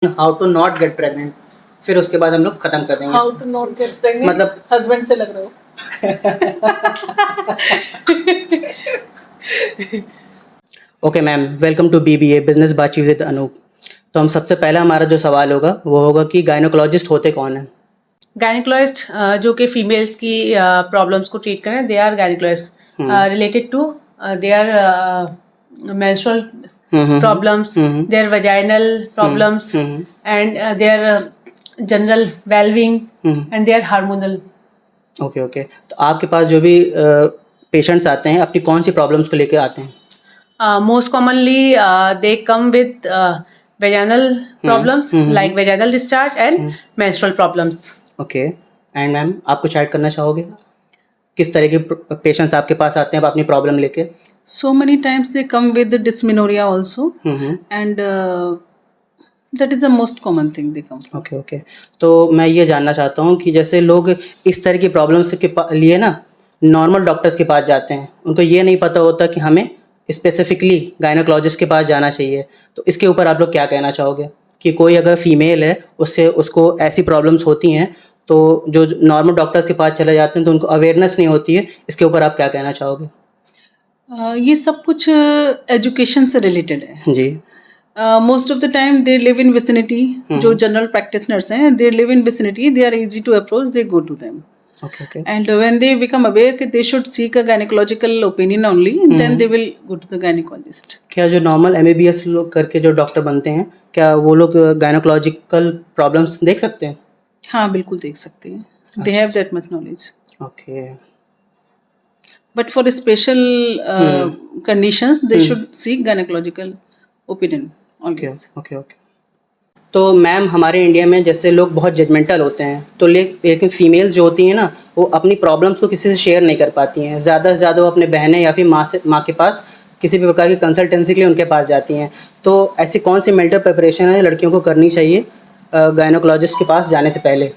How to not get pregnant, फिर उसके बाद हम लोग खत्म कर देंगे। How to not get pregnant, मतलब हस्बैंड से लग रहे हो। Okay ma'am, welcome to BBA business बातचीत विद अनूप। तो हम सबसे पहला हमारा जो सवाल होगा वो होगा कि गायनोकोलॉजिस्ट होते कौन हैं। गायनिकोलॉजिस्ट जो कि फीमेल्स की प्रॉब्लम्स को ट्रीट करें, they are gynaecologist related to their menstrual problems, their vaginal problems, and their general well-being and their hormonal. Okay okay, तो आपके पास जो भी पेशेंट्स आते हैं अपनी कौन सी प्रॉब्लम्स को लेकर आते हैं? Most commonly, they come with vaginal problems like vaginal discharge and menstrual problems. Okay, and ma'am आप कुछ ऐड करना चाहोगे? किस तरह के पेशेंट्स आपके पास आते हैं अपनी प्रॉब्लम लेके? So many times they come with the dysmenorrhea also, and that is the most common thing they come. Okay okay, तो मैं ये जानना चाहता हूँ कि जैसे लोग इस तरह की प्रॉब्लम्स के लिए ना नॉर्मल डॉक्टर्स के पास जाते हैं, उनको ये नहीं पता होता कि हमें स्पेसिफिकली गायनोकोलॉजिस्ट के पास जाना चाहिए। तो इसके ऊपर आप लोग क्या कहना चाहोगे कि कोई अगर फीमेल है उसको ऐसी प्रॉब्लम्स होती हैं तो जो नॉर्मल डॉक्टर्स के पास चले जाते हैं तो उनको अवेयरनेस नहीं होती है, इसके ऊपर आप क्या कहना चाहोगे? ये सब कुछ एजुकेशन से रिलेटेड है जी। Most of the time they live in vicinity, जो जनरल प्रैक्टिशनर्स हैं they live in vicinity, they are easy to approach, they go to them. Okay, okay. And when they become aware that they should seek a gynecological opinion only, then they will go to the gynecologist. क्या जो normal MBBS लोग करके जो doctor बनते हैं, क्या वो लोग गायनोकोलॉजिकल प्रॉब्लम्स देख सकते हैं? हाँ, बिल्कुल देख सकते हैं. They have that much knowledge. Okay. But for special conditions, they should seek gynecological opinion always. Okay okay. तो मैम हमारे इंडिया में जैसे लोग बहुत जजमेंटल होते हैं, तो लेकिन फीमेल्स जो होती हैं ना वो अपनी प्रॉब्लम्स को किसी से शेयर नहीं कर पाती हैं। ज़्यादा से ज़्यादा वो अपने बहनें या फिर माँ के पास किसी भी प्रकार की कंसल्टेंसी के लिए उनके पास जाती हैं। तो ऐसी कौन सी मेंटल प्रिपरेशन है लड़कियों को करनी चाहिए गायनोकोलॉजिस्ट के पास जाने से पहले?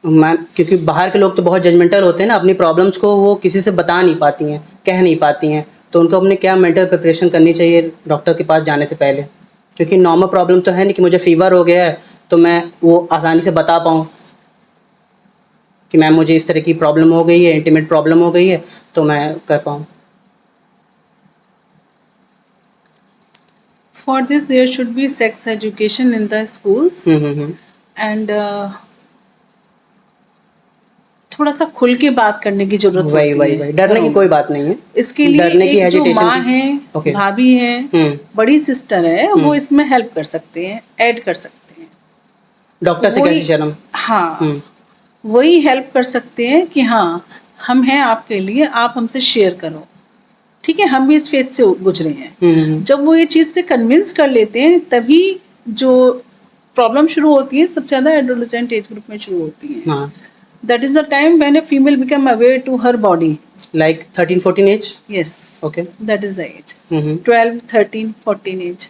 मैम क्योंकि बाहर के लोग तो बहुत जजमेंटल होते हैं ना, अपनी प्रॉब्लम्स को वो किसी से बता नहीं पाती हैं, कह नहीं पाती हैं, तो उनको अपने क्या मेंटल प्रिपरेशन करनी चाहिए डॉक्टर के पास जाने से पहले? क्योंकि नॉर्मल प्रॉब्लम तो है नहीं कि मुझे फीवर हो गया है तो मैं वो आसानी से बता पाऊँ कि मैम मुझे इस तरह की प्रॉब्लम हो गई है, इंटीमेट प्रॉब्लम हो गई है, तो मैं कर पाऊँ। For this, there should be sex education in the schools, and थोड़ा सा खुल के बात करने की जरूरत होती है। वही डरने की कोई बात नहीं है। इसके लिए एक जो माँ है, भाभी है, बड़ी सिस्टर है, वो इसमें हेल्प कर सकते हैं, ऐड कर सकते हैं। डॉक्टर से कैसे शर्म? हाँ, वही हेल्प कर सकते हैं कि हाँ हम हैं आपके लिए, आप हमसे शेयर करो, ठीक है, हम भी इस फेज से गुजरे हैं। जब वो ये चीज़ से कन्विंस कर लेते हैं तभी जो प्रॉब्लम शुरू होती है सबसे ज़्यादा एडोलेसेंट एज ग्रुप में शुरू होती है। That is the time when a female become aware to her body. Like 13-14 age? Yes. Okay. That is the age. 12, 13, 14 age.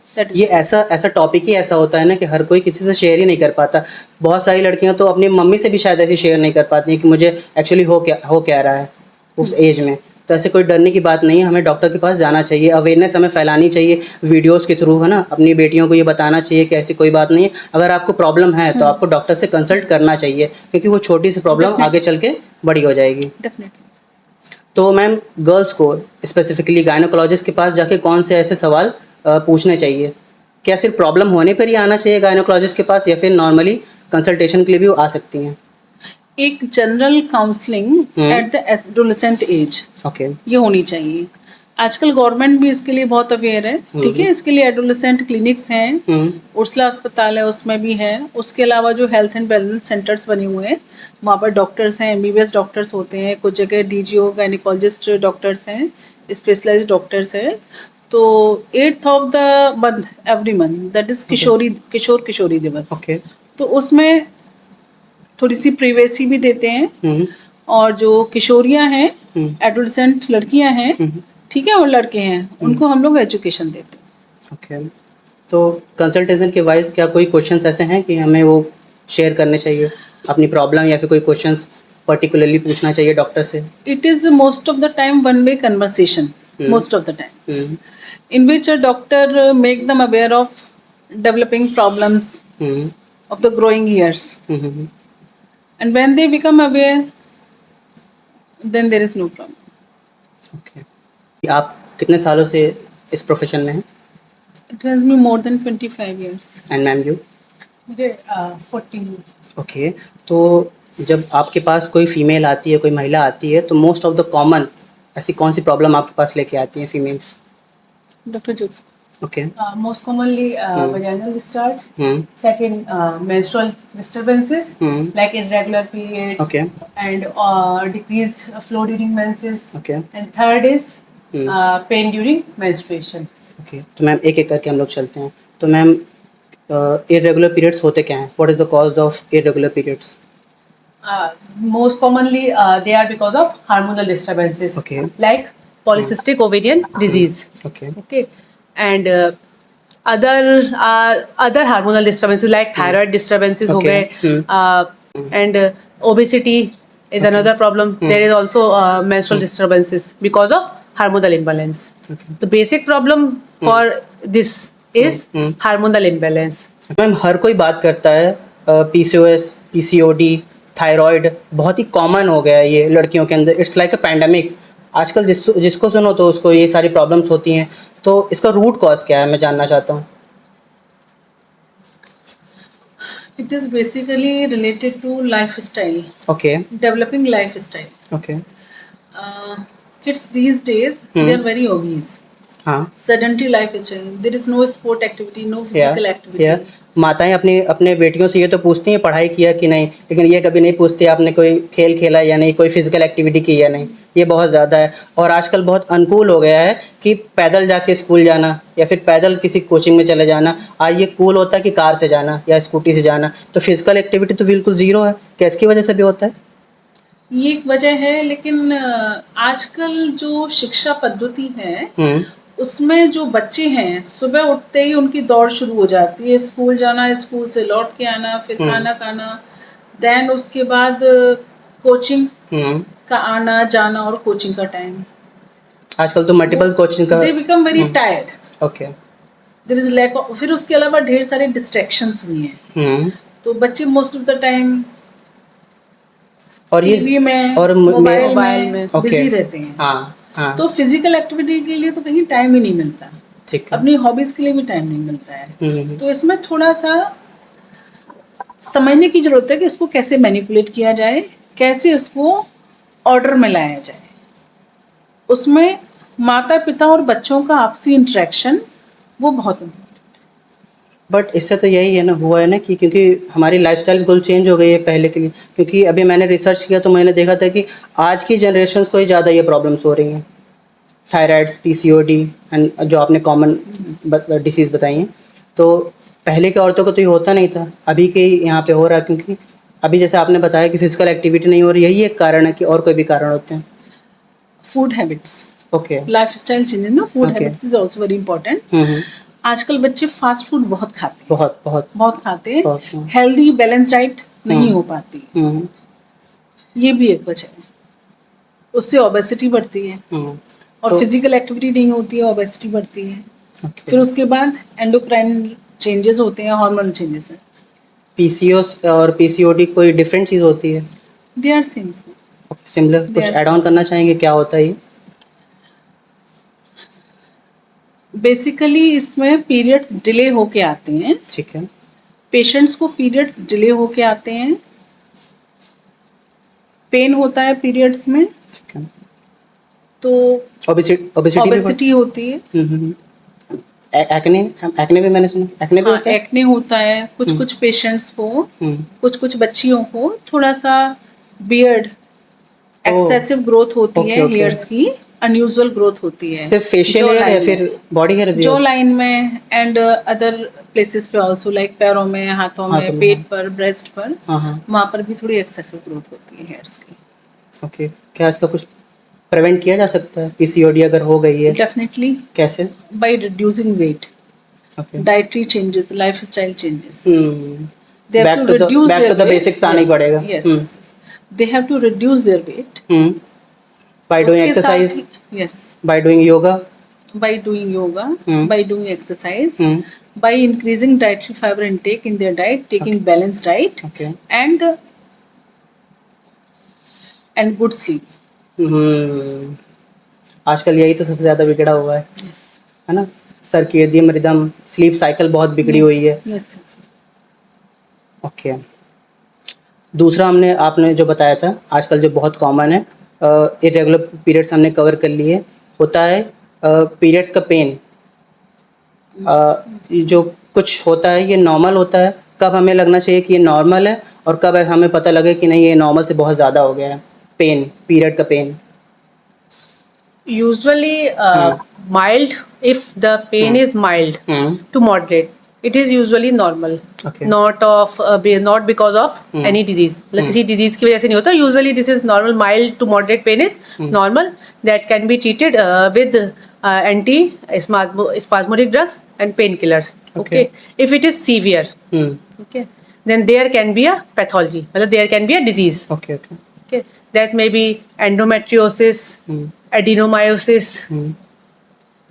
That is ये ऐसा टॉपिक ही ऐसा होता है ना कि हर कोई किसी से शेयर ही नहीं कर पाता। बहुत सारी लड़कियां तो अपनी मम्मी से भी शायद ऐसी शेयर नहीं कर पाती हैं कि मुझे एक्चुअली हो क्या रहा है उस एज में। तो ऐसे कोई डरने की बात नहीं है, हमें डॉक्टर के पास जाना चाहिए, अवेयरनेस हमें फैलानी चाहिए वीडियोस के थ्रू, है ना, अपनी बेटियों को ये बताना चाहिए कि ऐसी कोई बात नहीं है। अगर आपको प्रॉब्लम है तो आपको डॉक्टर से कंसल्ट करना चाहिए, क्योंकि वो छोटी सी प्रॉब्लम आगे चल के बड़ी हो जाएगी। डेफिनेटली। तो मैम गर्ल्स को स्पेसिफिकली गायनोकोलॉजिस्ट के पास जाके कौन से ऐसे सवाल पूछने चाहिए? क्या सिर्फ प्रॉब्लम होने पर ही आना चाहिए गायनोकोलॉजिस्ट के पास या फिर नॉर्मली कंसल्टेशन के लिए भी वो आ सकती हैं? एक general counselling at the adolescent age, ये होनी चाहिए। आजकल गवर्नमेंट भी इसके लिए बहुत अवेयर है, ठीक है, इसके लिए एडोलेसेंट क्लिनिक्स हैं, उर्सला अस्पताल है उसमें भी है। उसके अलावा जो हेल्थ एंड वेलनेस सेंटर्स बने हुए हैं वहाँ पर डॉक्टर्स हैं, MBBS डॉक्टर्स होते हैं, कुछ जगह DGO गायनिकोलॉजिस्ट डॉक्टर्स हैं, स्पेशलाइज्ड डॉक्टर्स हैं। तो 8th of the month every month, that is Kishori Diwas, तो उसमें थोड़ी सी प्रिवेसी भी देते हैं, और जो किशोरियां हैं, एडोलेसेंट लड़कियां हैं, ठीक है, और लड़के हैं, उनको हम लोग एजुकेशन देते हैं। ओके। तो कंसल्टेशन के वाइज क्या कोई क्वेश्चंस ऐसे हैं कि हमें वो शेयर करने चाहिए अपनी प्रॉब्लम, या फिर कोई क्वेश्चंस पर्टिकुलरली पूछना चाहिए डॉक्टर से? It is most of the time one way conversation. most of the time, in which a doctor make them aware of developing problems of the growing years. And when they become aware, then there is no problem. Okay, आप कितने सालों से इस profession में हैं? It has been more than 25 years. And ma'am you? मुझे 14 years. Okay, तो जब आपके पास कोई फीमेल आती है, कोई महिला आती है, तो मोस्ट ऑफ द कॉमन ऐसी कौन सी प्रॉब्लम आपके पास लेके आती हैं females? Dr. Jyoti. Okay. Most commonly vaginal discharge. Second, menstrual disturbances like irregular period. Okay. And decreased flow during menses. Okay. And third is pain during menstruation. Okay, तो ma'am एक एक करके हम लोग चलते हैं. तो मैम इरेगुलर पीरियड्स होते क्या हैं? What is the cause of irregular periods? Most commonly they are because of hormonal disturbances. Okay. Like polycystic ovarian disease. Okay. Okay. And other hormonal disturbances like thyroid disturbances हो Okay. गए. And obesity is another problem. There is also menstrual disturbances because of hormonal imbalance. Okay. The basic problem for this is hormonal imbalance. Ma'am हर कोई बात करता है PCOS, PCOD, thyroid बहुत ही common हो गया है ये लड़कियों के अंदर. It's like a pandemic. आजकल जिसको सुनो तो उसको ये सारी प्रॉब्लम्स होती हैं. तो इसका रूट कॉज क्या है, मैं जानना चाहता हूँ. It is basically related to lifestyle, okay. developing lifestyle. Okay. Kids these days, they are very obese. हाँ. Sedentary lifestyle. There is no sport activity, no physical activity. माताएं अपने बेटियों से ये तो पूछती हैं पढ़ाई किया कि नहीं, लेकिन ये कभी नहीं पूछती आपने कोई खेल खेला या नहीं, कोई फिजिकल एक्टिविटी की या नहीं. ये बहुत ज़्यादा है. और आजकल बहुत अनुकूल हो गया है कि पैदल जाके स्कूल जाना या फिर पैदल किसी कोचिंग में चले जाना. आज ये कूल होता है कि कार से जाना या स्कूटी से जाना. तो फिजिकल एक्टिविटी तो बिल्कुल ज़ीरो है. क्या इसकी वजह से भी होता है? ये एक वजह है, लेकिन आजकल जो शिक्षा पद्धति है उसमें जो बच्चे हैं सुबह उठते ही उनकी दौड़ शुरू हो जाती है. स्कूल जाना, स्कूल से लौट के आना, फिर खाना खाना, देन उसके बाद कोचिंग का आना जाना और कोचिंग का टाइम. आजकल तो मल्टीपल कोचिंग का. They become very tired. Okay. There is lack of. फिर उसके अलावा ढेर सारे डिस्ट्रैक्शंस भी हैं. तो बच्चे मोस्ट ऑफ द टाइम और ये टीवी में और मोबाइल में बिजी रहते हैं. हाँ. हाँ. तो फिजिकल एक्टिविटी के लिए तो कहीं टाइम ही नहीं मिलता. ठीक है. अपनी हॉबीज के लिए भी टाइम नहीं मिलता है. तो इसमें थोड़ा सा समझने की जरूरत है कि इसको कैसे मैनिपुलेट किया जाए, कैसे इसको ऑर्डर में लाया जाए. उसमें माता पिता और बच्चों का आपसी इंटरेक्शन वो बहुत इम्पोर्टेंट. बट इससे तो यही है ना, हुआ है ना कि क्योंकि हमारी लाइफस्टाइल बिल्कुल चेंज हो गई है पहले के लिए. क्योंकि अभी मैंने रिसर्च किया तो मैंने देखा था कि आज की जनरेशन को ही ज़्यादा ये प्रॉब्लम्स हो रही हैं. थायराइड्स, PCOD एंड जो आपने कॉमन डिसीज़ बताई हैं. तो पहले के औरतों को तो ये होता नहीं था, अभी के यहाँ पे हो रहा है. क्योंकि अभी जैसे आपने बताया कि फिजिकल एक्टिविटी नहीं हो रही, यही एक कारण है कि और कोई भी कारण होते हैं? Food habits. Okay. Lifestyle change ना, food habits is also very important. आजकल बच्चे फास्ट फूड बहुत खाते हैं. बहुत खाते हैं. हेल्दी बैलेंस डाइट नहीं हो पाती. ये भी एक वजह है. उससे ओबेसिटी बढ़ती है. और फिजिकल एक्टिविटी नहीं होती है, ओबेसिटी बढ़ती है. फिर उसके बाद एंडोक्राइन चेंजेस होते हैं, हार्मोनल चेंजेस हैं. PCOS और PCOD कोई डिफरेंट चीज़ होती है? They are same. Okay, similar. कुछ ऐड ऑन करना चाहेंगे, क्या होता है ये? बेसिकली इसमें पीरियड्स डिले होके आते हैं. ठीक है. पेशेंट्स को पीरियड्स डिले होके आते हैं. पेन होता है पीरियड्स में. ठीक है. तो ओबेसिटी होती है. एक्ने भी मैंने सुना. एक्ने भी होता है. एक्ने होता है. कुछ पेशेंट्स को, कुछ बच्चियों को थोड़ा सा बियर्ड एक्सेसिव ग्रोथ होती है. हेयर्स की अनयूजुअल ग्रोथ होती है. सिर्फ फेशियल हेयर या फिर बॉडी हेयर भी? जो लाइन में एंड अदर प्लेसेस पे आल्सो, लाइक पैरों में, हाथों में, पेट पर, ब्रेस्ट पर, वहाँ पर भी थोड़ी एक्सेसिव ग्रोथ होती है हेयर्स की. ओके. क्या इसका कुछ प्रिवेंट किया जा सकता है PCOD अगर हो गई है? डेफिनेटली. कैसे? By reducing weight. Okay. Dietary changes, lifestyle changes. Back to the basics आने पड़ेगा. Yes. They have to reduce their weight by doing exercise, yes, by doing yoga, by doing yoga, by doing exercise, by increasing dietary fiber intake in their diet, taking balanced diet, okay, and good sleep. आजकल यही तो सबसे ज़्यादा बिगड़ा हुआ Yes. है ना, circadian rhythm, sleep cycle बहुत बिगड़ी हुई है। Yes. ओके, दूसरा आपने जो बताया था आजकल जो बहुत कॉमन है, इरेगुलर पीरियड्स हमने कवर कर लिए, होता है पीरियड्स का पेन, जो कुछ होता है ये नॉर्मल होता है, कब हमें लगना चाहिए कि ये नॉर्मल है और कब हमें पता लगे कि नहीं ये नॉर्मल से बहुत ज़्यादा हो गया है, पेन, पीरियड का pen? Usually, mild, if the pain is mild to moderate, it is usually normal. Okay. Not because of any disease. like किसी disease की वजह से नहीं होता. Usually this is normal. Mild to moderate pain is normal. That can be treated with anti-spasmodic drugs and painkillers. Okay. If it is severe, okay, then there can be a pathology. मतलब there can be a disease. Okay. Okay, that may be endometriosis, adenomyosis.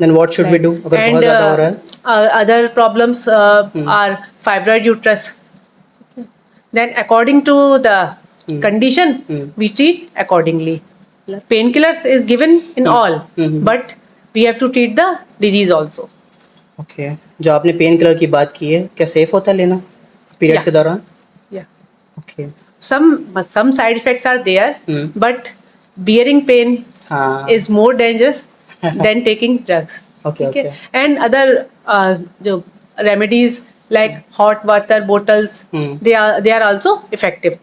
Then what should we do अगर बहुत ज़्यादा हो रहा है? Other problems are fibroid uterus. Okay. Then according to the condition, we treat accordingly. Painkillers is given in all, but we have to treat the disease also. Okay, जो आपने pain killer की बात की है, क्या सेफ होता है लेना पीरियड्स Yeah. के दौरान? Yeah. Okay, Some side effects are there, but bearing pain हाँ, is more dangerous than taking drugs. Okay. And other जो remedies like hot water bottles, they are also effective.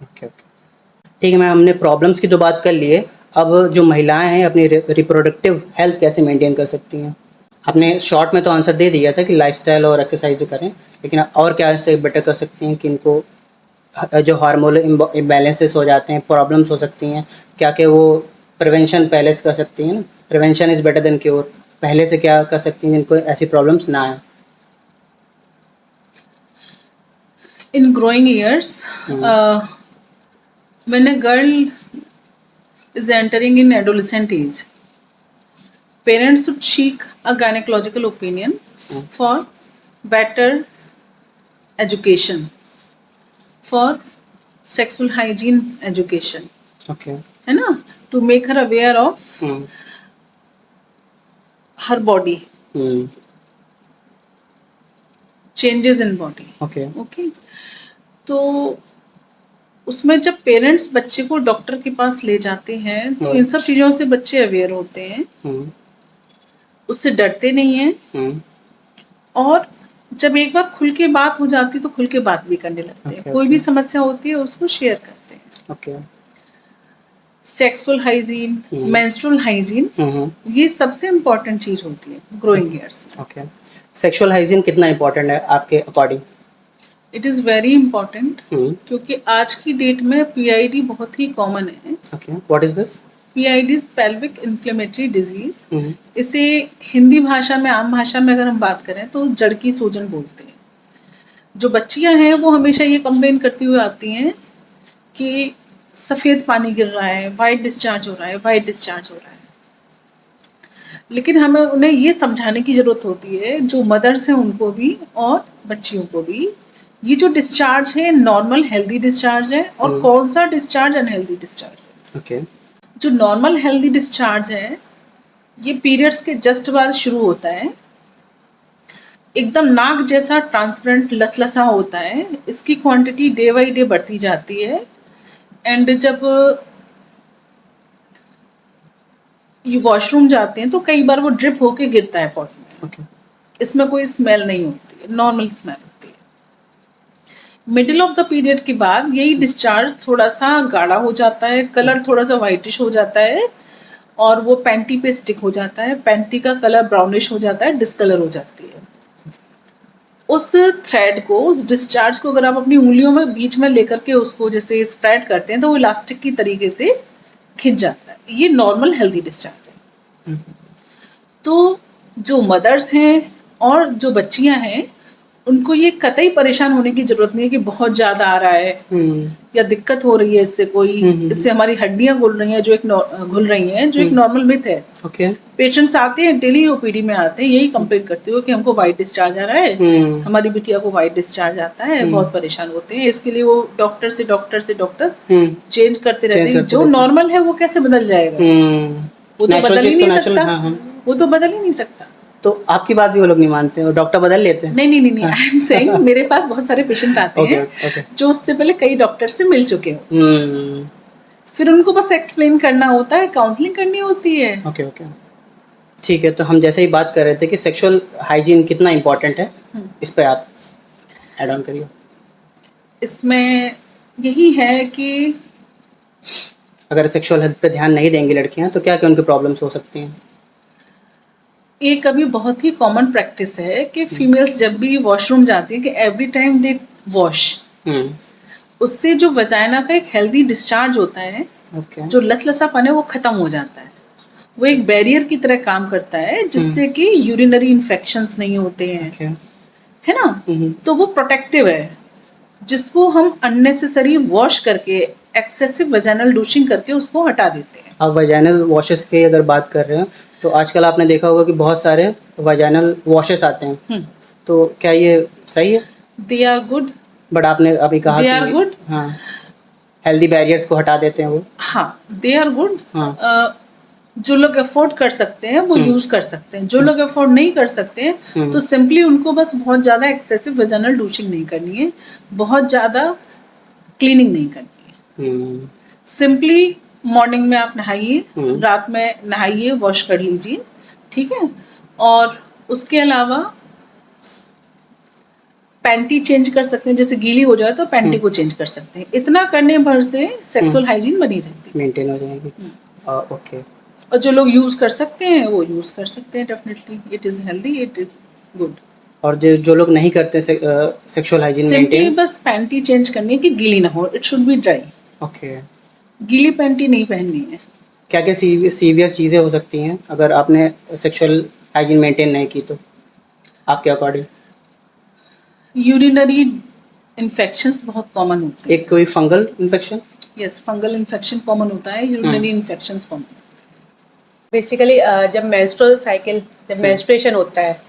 Okay. ठीक है ma'am, हमने problems की तो बात कर ली है, अब जो महिलाएं हैं अपनी रिप्रोडक्टिव हेल्थ कैसे मेंटेन कर सकती हैं? आपने शॉर्ट में तो आंसर दे दिया था कि लाइफस्टाइल और एक्सरसाइज जो करें, लेकिन और क्या इससे बेटर कर सकती हैं कि इनको जो हार्मोनल इम्बैलेंसेस हो जाते हैं, प्रॉब्लम्स हो सकती हैं, क्या कि वो प्रिवेंशन पहले से कर सकती हैं ना, prevention is better than cure, पहले से क्या कर सकती हैं जिनको ऐसी प्रॉब्लम्स ना आए? In growing years, when a girl is entering in adolescent age, parents should seek a gynecological opinion for better education, for sexual hygiene education, okay, है ना, to make her aware of her body, changes in body. Okay, okay, तो उसमें जब parents बच्चे को doctor के पास ले जाते हैं तो इन सब चीज़ों से बच्चे अवेयर होते हैं, उससे डरते नहीं हैं, और जब एक बार खुल के बात हो जाती है तो खुल के बात भी करने लगते हैं, कोई भी समस्या होती है उसको शेयर करते हैं। Okay, sexual hygiene, menstrual hygiene, ये सबसे इम्पोर्टेंट चीज़ होती है ग्रोइंग ईयर्स में। ओके, सेक्सुअल हाइजीन कितना इम्पोर्टेंट है आपके according? It is very important, क्योंकि आज की डेट में पीआईडी बहुत ही कॉमन है। Okay, what is this? PID is pelvic inflammatory disease. इसे हिंदी भाषा में, आम भाषा में अगर हम बात करें तो जड़ की सूजन बोलते हैं। जो बच्चियां हैं वो हमेशा ये कंप्लेन करती हुई आती हैं कि सफ़ेद पानी गिर रहा है, वाइट डिस्चार्ज हो रहा है, वाइट डिस्चार्ज हो रहा है। लेकिन हमें उन्हें ये समझाने की ज़रूरत होती है, जो मदर्स हैं उनको भी और बच्चियों को भी, ये जो डिस्चार्ज है नॉर्मल हेल्दी डिस्चार्ज है और कौन सा डिस्चार्ज अनहेल्दी डिस्चार्ज है। ओके, जो नॉर्मल हेल्दी डिस्चार्ज है ये पीरियड्स के जस्ट बाद शुरू होता है, एकदम नाक जैसा ट्रांसपेरेंट लसलसा होता है, इसकी क्वांटिटी डे बाई डे बढ़ती जाती है, एंड जब ये वॉशरूम जाते हैं तो कई बार वो ड्रिप होके गिरता है पॉट में। ओके, इसमें कोई स्मेल नहीं होती है, नॉर्मल स्मेल होती है। मिडिल ऑफ द पीरियड के बाद यही डिस्चार्ज थोड़ा सा गाढ़ा हो जाता है, कलर थोड़ा सा वाइटिश हो जाता है, और वो पैंटी पे स्टिक हो जाता है, पैंटी का कलर ब्राउनिश हो जाता है, डिस्कलर हो जाती है। उस थ्रेड को, उस डिस्चार्ज को अगर आप अपनी उंगलियों में बीच में लेकर के उसको जैसे स्प्रेड करते हैं तो वो इलास्टिक की तरीके से खिंच जाता है। ये नॉर्मल हेल्दी डिस्चार्ज है। तो जो मदर्स हैं और जो बच्चियां हैं उनको ये कतई परेशान होने की जरूरत नहीं है कि बहुत ज्यादा आ रहा है या दिक्कत हो रही है इससे कोई, इससे हमारी हड्डियां घुल रही हैं, घुल रही हैं, जो एक नॉर्मल मिथ है। ओके। पेशेंट्स आते हैं, डेली ओपीडी में आते हैं, यही कंप्लेन करते हो कि हमको वाइट डिस्चार्ज आ रहा है, हमारी बिटिया को वाइट डिस्चार्ज आता है, बहुत परेशान होते हैं। इसके लिए वो डॉक्टर से डॉक्टर चेंज करते रहते हैं। जो नॉर्मल है वो कैसे बदल जाएगा? वो तो बदल ही नहीं सकता। वो तो बदल ही नहीं सकता। तो आपकी बात भी वो लोग नहीं मानते, और डॉक्टर बदल लेते हैं? नहीं, आई एम सेइंग मेरे पास बहुत सारे पेशेंट आते हैं जो उससे पहले कई डॉक्टर से मिल चुके हो। फिर उनको बस एक्सप्लेन करना होता है, काउंसलिंग करनी होती है। ओके। ठीक है, तो हम जैसे ही बात कर रहे थे कि सेक्सुअल हाइजीन कितना इम्पोर्टेंट है, इस पे आप ऐड ऑन करिए। इसमें यही है कि अगर सेक्सुअल हेल्थ पे ध्यान नहीं देंगी लड़कियां तो क्या क्या उनकी प्रॉब्लम्स हो सकती हैं? एक अभी बहुत ही कॉमन प्रैक्टिस है कि फीमेल्स जब भी वॉशरूम जाती है कि एवरी टाइम दे वॉश, उससे जो वजाइना का एक हेल्दी डिस्चार्ज होता है, जो लसलसापन है वो खत्म हो जाता है। वो एक बैरियर की तरह काम करता है जिससे कि यूरिनरी इन्फेक्शंस नहीं होते हैं, है ना। तो वो प्रोटेक्टिव है, जिसको हम अननेसेसरी वॉश करके, एक्सेसिव वजाइनल डूशिंग करके उसको हटा देते हैं। अब वजाइनल वॉशेस की अगर बात कर रहे हो तो आजकल आपने देखा होगा कि बहुत सारे वजाइनल वॉशेस आते हैं, तो क्या ये सही है? दे आर गुड, बट आपने अभी कहा दे आर गुड, हाँ, हेल्दी बैरियर्स को हटा देते हैं वो। हाँ, दे आर गुड। जो लोग अफोर्ड कर सकते हैं वो यूज कर सकते हैं, जो लोग अफोर्ड नहीं कर सकते हैं तो सिंपली उनको बस बहुत ज़्यादा एक्सेसिव वजाइनल डूशिंग नहीं करनी है, बहुत ज़्यादा क्लीनिंग नहीं करनी है। सिंपली मॉर्निंग में आप नहाइए, रात में नहाइए, वॉश कर लीजिए, ठीक है। और उसके अलावा पैंटी चेंज कर सकते हैं, जैसे गीली हो जाए तो पैंटी को चेंज कर सकते हैं। इतना करने भर से सेक्सुअल हाइजीन बनी रहती है, मेंटेन हो जाएगी। ओके। और जो लोग यूज कर सकते हैं वो यूज कर सकते हैं, definitely it is healthy, it is good. और जो लोग नहीं करते सेक्सुअल हाइजीन सिंपली बस पैंटी चेंज करनी है कि गीली ना हो, it should B dry. Okay. गीली पैंटी नहीं पहननी है। क्या क्या सीवियर चीज़ें हो सकती हैं अगर आपने सेक्सुअल हाइजीन मेंटेन नहीं की तो, आपके अकॉर्डिंग? यूरिनरी इन्फेक्शंस बहुत कॉमन होते हैं। एक कोई fungal infection? Yes, fungal infection common होता है, यूरिनरी इन्फेक्शंस कॉमन। बेसिकली जब मेंस्ट्रुअल साइकिल, जब मेंस्ट्रुएशन होता है,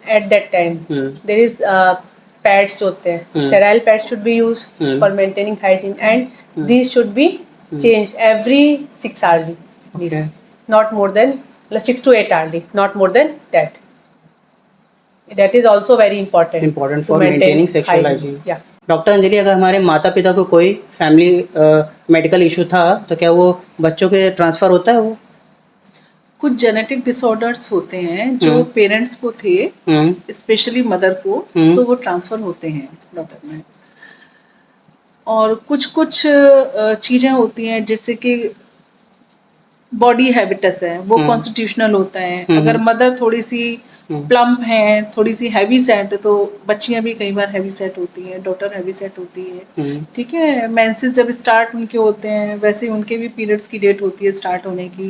at that time there is pads होते हैं, sterile pads should be use for maintaining hygiene, and these should be change every 6 hourly, not more than 6 to 8 hourly, not more than that. That is also very important for maintaining sexual hygiene. Yeah. Doctor Anjali, अगर हमारे माता पिता को कोई family medical issue था तो क्या वो बच्चों के ट्रांसफ़र होता है? वो कुछ जेनेटिक डिसऑर्डर्स होते हैं जो पेरेंट्स को थे, स्पेशली मदर को, तो वो ट्रांसफ़र होते हैं डॉक्टर में। और कुछ चीज़ें होती हैं जैसे कि बॉडी हैबिटस है, वो कॉन्स्टिट्यूशनल होता है। अगर मदर थोड़ी सी प्लम्प है, थोड़ी सी हैवी सेट, तो बच्चियां भी कई बार हैवी सेट होती हैं, डॉटर हैवी सेट होती है, ठीक है। मेंसेस जब स्टार्ट उनके होते हैं वैसे उनके भी पीरियड्स की डेट होती है स्टार्ट होने की।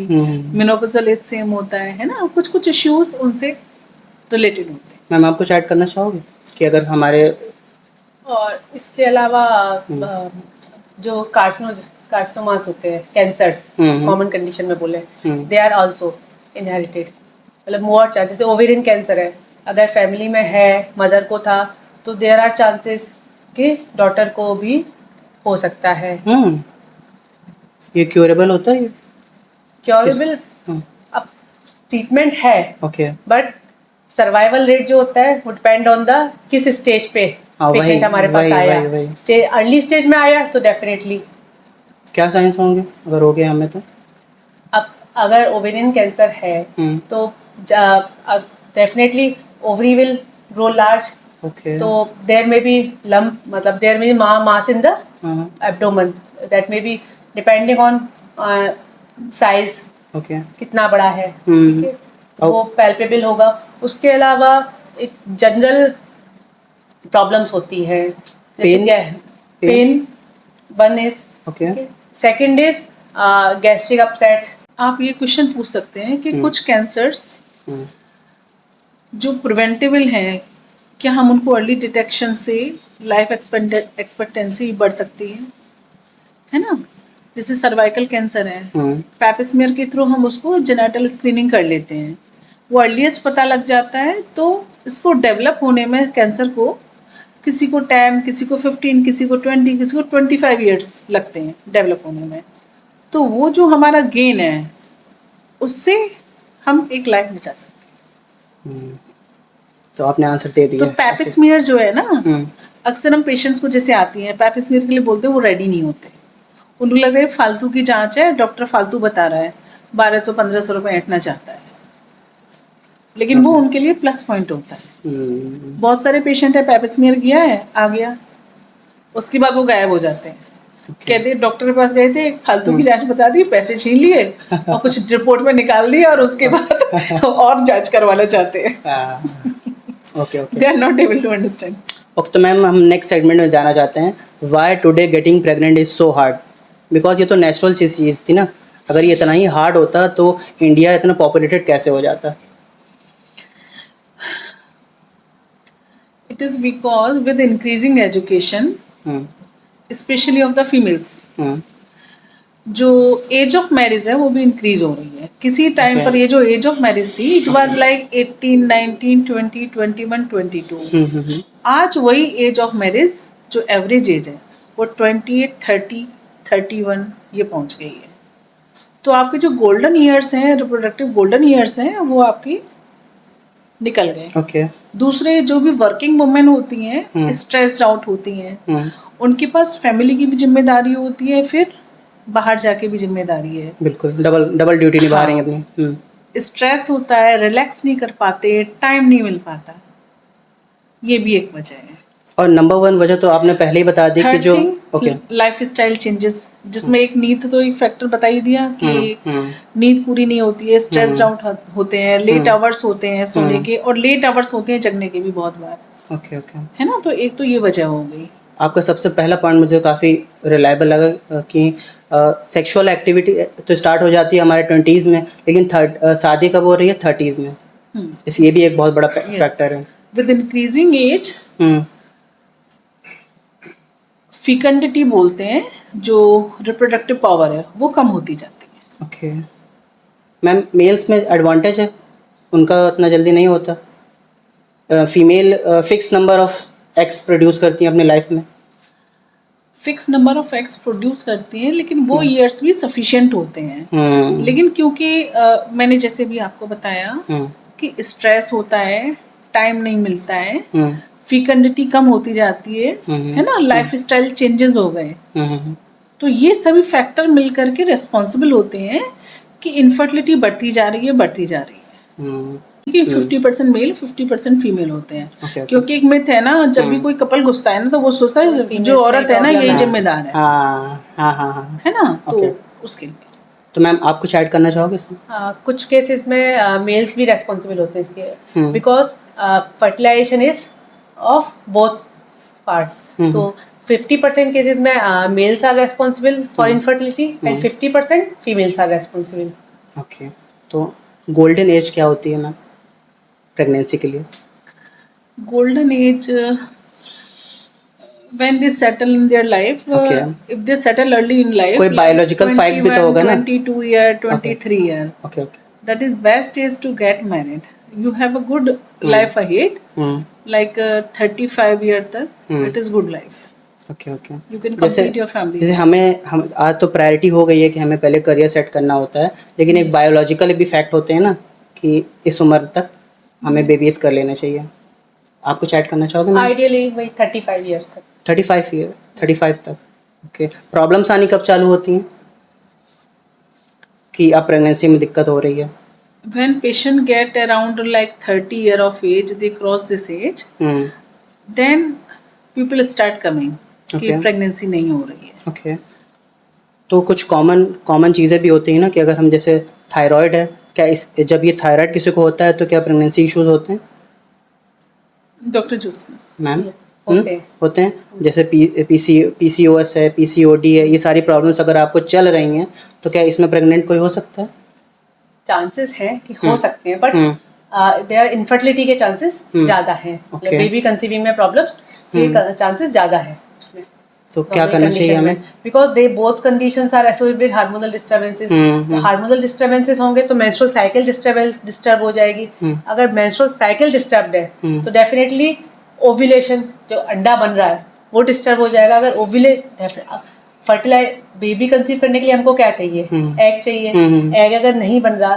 मेनोपॉजल एज सेम होता है ना। कुछ इश्यूज उनसे रिलेटेड होते हैं। मैम, आप कुछ ऐड करना चाहोगे कि अगर हमारे, और इसके अलावा जो कार्सिनोमास होते हैं, कैंसर्स कॉमन कंडीशन में बोले, दे आर आल्सो इनहेरिटेड। मतलब मोर चांस, जैसे ओवेरियन कैंसर है, अगर फैमिली में है, मदर को था, तो देयर आर चांसेस कि डॉटर को भी हो सकता है। ये क्योरेबल होता है? क्योरेबल अब ट्रीटमेंट है, ओके, बट सर्वाइवल रेट जो होता है वो डिपेंड ऑन द किस स्टेज पे पेशेंट हमारे पास आया। अर्ली स्टेज में आया तो डेफिनेटली। क्या साइंस होंगे अगर हो गया हमें तो? अब अगर ओवेरियन कैंसर है तो definitely ovary will grow large, तो देयर मे बी लम्प, मतलब there may be mass in the abdomen, that may be depending on size, कितना बड़ा है, वो पैल्पेबल होगा। उसके अलावा एक जनरल प्रॉब्लम्स होती है, pain one is, second is gastric upset. आप ये क्वेश्चन पूछ सकते हैं कि कुछ कैंसर्स जो प्रिवेंटेबल हैं, क्या हम उनको अर्ली डिटेक्शन से लाइफ एक्सपेक्टेंसी बढ़ सकती है ना? जैसे सर्वाइकल कैंसर है, पैपिस्मियर के थ्रू हम उसको जेनेटल स्क्रीनिंग कर लेते हैं, वो अर्लीस्ट पता लग जाता है, तो इसको डेवलप होने में कैंसर को किसी को 10, किसी को 15, किसी को 20, किसी को 25 ईयर्स लगते हैं डेवलप होने में। तो वो जो हमारा गेन है उससे हम एक लाइफ बचा सकते हैं। तो आपने आंसर दे दिया। तो पैपिस्मियर जो है ना, अक्सर हम पेशेंट्स को जैसे आती हैं पैपिस्मियर के लिए बोलते हैं, वो रेडी नहीं होते, उनको लगता है फालतू की जांच है, डॉक्टर फालतू बता रहा है, 1200-1500 रुपये ऐंठना चाहता है, लेकिन वो उनके लिए प्लस पॉइंट होता है। बहुत सारे पेशेंट है पैपिस्मियर किया है, आ गया, उसके बाद वो गायब हो जाते हैं। कहते हैं डॉक्टर के पास गए थे, एक फालतू की जांच बता दी, पैसे छीन लिए और कुछ रिपोर्ट में निकाल दिया, और उसके बाद और जांच करवाना चाहते हैं। Okay okay, they are not able to understand. Okay, तो मैम हम नेक्स्ट सेगमेंट में जाना चाहते हैं, why today getting pregnant is so hard, because ये तो नेचुरल चीज़ थी ना, अगर ये इतना ही हार्ड होता तो इंडिया इतना पॉपुलेटेड कैसे हो जाता? It is because with increasing education, especially of the females, जो एज ऑफ मैरिज है वो भी इंक्रीज हो रही है। किसी टाइम पर ये जो एज ऑफ मैरिज थी, इट वाज लाइक 18, 19, 20, 21, 22। आज वही एज ऑफ मैरिज जो एवरेज एज है वो 28, 30, 31 ये पहुंच गई है। तो आपके जो गोल्डन ईयर्स हैं, रिप्रोडक्टिव गोल्डन ईयर्स हैं, वो आपकी निकल गए। ओके। दूसरे जो भी वर्किंग वुमेन होती हैं, स्ट्रेस्ड आउट होती हैं, उनके पास फैमिली की भी जिम्मेदारी होती है, फिर बाहर जाके भी जिम्मेदारी है। बिल्कुल, डबल ड्यूटी निभा रही हैं अपनी। स्ट्रेस होता है, रिलैक्स नहीं कर पाते, टाइम नहीं मिल पाता, ये भी एक वजह है। और नंबर 1 वजह तो आपने पहले ही बता दी कि जो लाइफ स्टाइल चेंजेस, जिसमें एक नींद तो एक फैक्टर बता ही दिया कि नींद पूरी नहीं होती है, स्ट्रेस्ड आउट होते हैं, लेट आवर्स होते हैं सोने के, और लेट आवर्स होते हैं जगने के भी बहुत बार। ओके ओके, है ना? तो एक तो ये वजह हो गई। आपका सबसे पहला पॉइंट मुझे काफ़ी रिलायबल लगा कि सेक्सुअल एक्टिविटी तो स्टार्ट हो जाती है हमारे 20s में, लेकिन शादी कब हो रही है? 30s में। इस ये भी एक बहुत बड़ा फैक्टर है। विद इंक्रीजिंग एज फिकंडिटी बोलते हैं, जो रिप्रोडक्टिव पावर है वो कम होती जाती है। ओके मैम, मेल्स में एडवांटेज है, उनका उतना जल्दी नहीं होता? Female fix number of eggs produce करती हैं अपनी लाइफ में, fix number of eggs produce करती हैं, लेकिन वो ईयर्स भी सफिशिएंट होते हैं। लेकिन क्योंकि मैंने जैसे भी आपको बताया कि स्ट्रेस होता है, टाइम नहीं मिलता है, फिकंडिटी कम होती जाती है ना, लाइफ स्टाइल चेंजेस हो गए, तो ये सभी फैक्टर मिल करके रिस्पॉन्सिबल होते हैं कि इनफर्टिलिटी बढ़ती जा रही है। कि 50% मेल 50% फीमेल होते हैं। क्योंकि एक मिथ है ना, जब भी कोई कपल घुसता है ना, तो वो सोचता है जो औरत है ना यही जिम्मेदार है। है ना? तो उसके लिए तो मैम आप कुछ ऐड करना चाहोगे इसमें? कुछ केसेस में मेल्स भी रेस्पॉन्सिबल होते हैं इसके, because fertilization is of both part. तो 50% केसेस में males are responsible for infertility and 50% females are responsible. Okay, तो गोल्डन एज क्या होती है मैम प्रेगनेंसी के लिए? Golden age when they settle in their life, if they settle early in life, कोई biological fact भी तो होगा ना? 22 year, 23 year, okay, that is best age to get married. You have a good life ahead, like 35 year तक it is good life. Okay okay, You can complete your family. जैसे हम आज तो priority हो गई है कि हमें पहले करियर सेट करना होता है, लेकिन एक बायोलॉजिकल भी फैक्ट होते हैं ना कि इस उम्र तक हमें बेबीज कर लेना चाहिए। आप कुछ ऐड करना चाहोगे? आइडियली वही 35 ईयर्स तक। 35 तक। ओके, प्रॉब्लम्स आनी कब चालू होती हैं कि अब प्रेगनेंसी में दिक्कत हो रही है? When patient get around like 30 year of age, they cross this age, then people start coming कि प्रेगनेंसी नहीं हो रही है। ओके, तो कुछ कॉमन चीज़ें भी होती हैं ना कि अगर हम जैसे थायराइड है, क्या जब ये थायराइड किसी को होता है तो क्या प्रेगनेंसी इश्यूज होते हैं? डॉक्टर ज्योत्सना मैम होते हैं जैसे PCOS है, PCOD है, ये सारी प्रॉब्लम्स अगर आपको चल रही हैं तो क्या इसमें प्रेग्नेंट कोई हो सकता है? चांसेस हैं कि हो सकते हैं, बट देयर इनफर्टिलिटी के चांसेस ज़्यादा हैं, Okay. बेबी कंसीविंग में प्रॉब्लम्स के चांसेस ज़्यादा है उसमें। तो क्या करना चाहिए हमें? Because they both conditions are associated with hormonal disturbances. तो हार्मोनल डिस्टर्बेंसेस होंगे तो मेंस्ट्रुअल साइकिल डिस्टर्ब हो जाएगी। अगर मेंस्ट्रुअल साइकिल डिस्टर्ब्ड है तो डेफिनेटली ओव्यूलेशन, जो अंडा बन रहा है, वो डिस्टर्ब हो जाएगा। अगर फर्टिलाइज बेबी कंसीव करने के लिए हमको क्या चाहिए? एग चाहिए। एग अगर नहीं बन रहा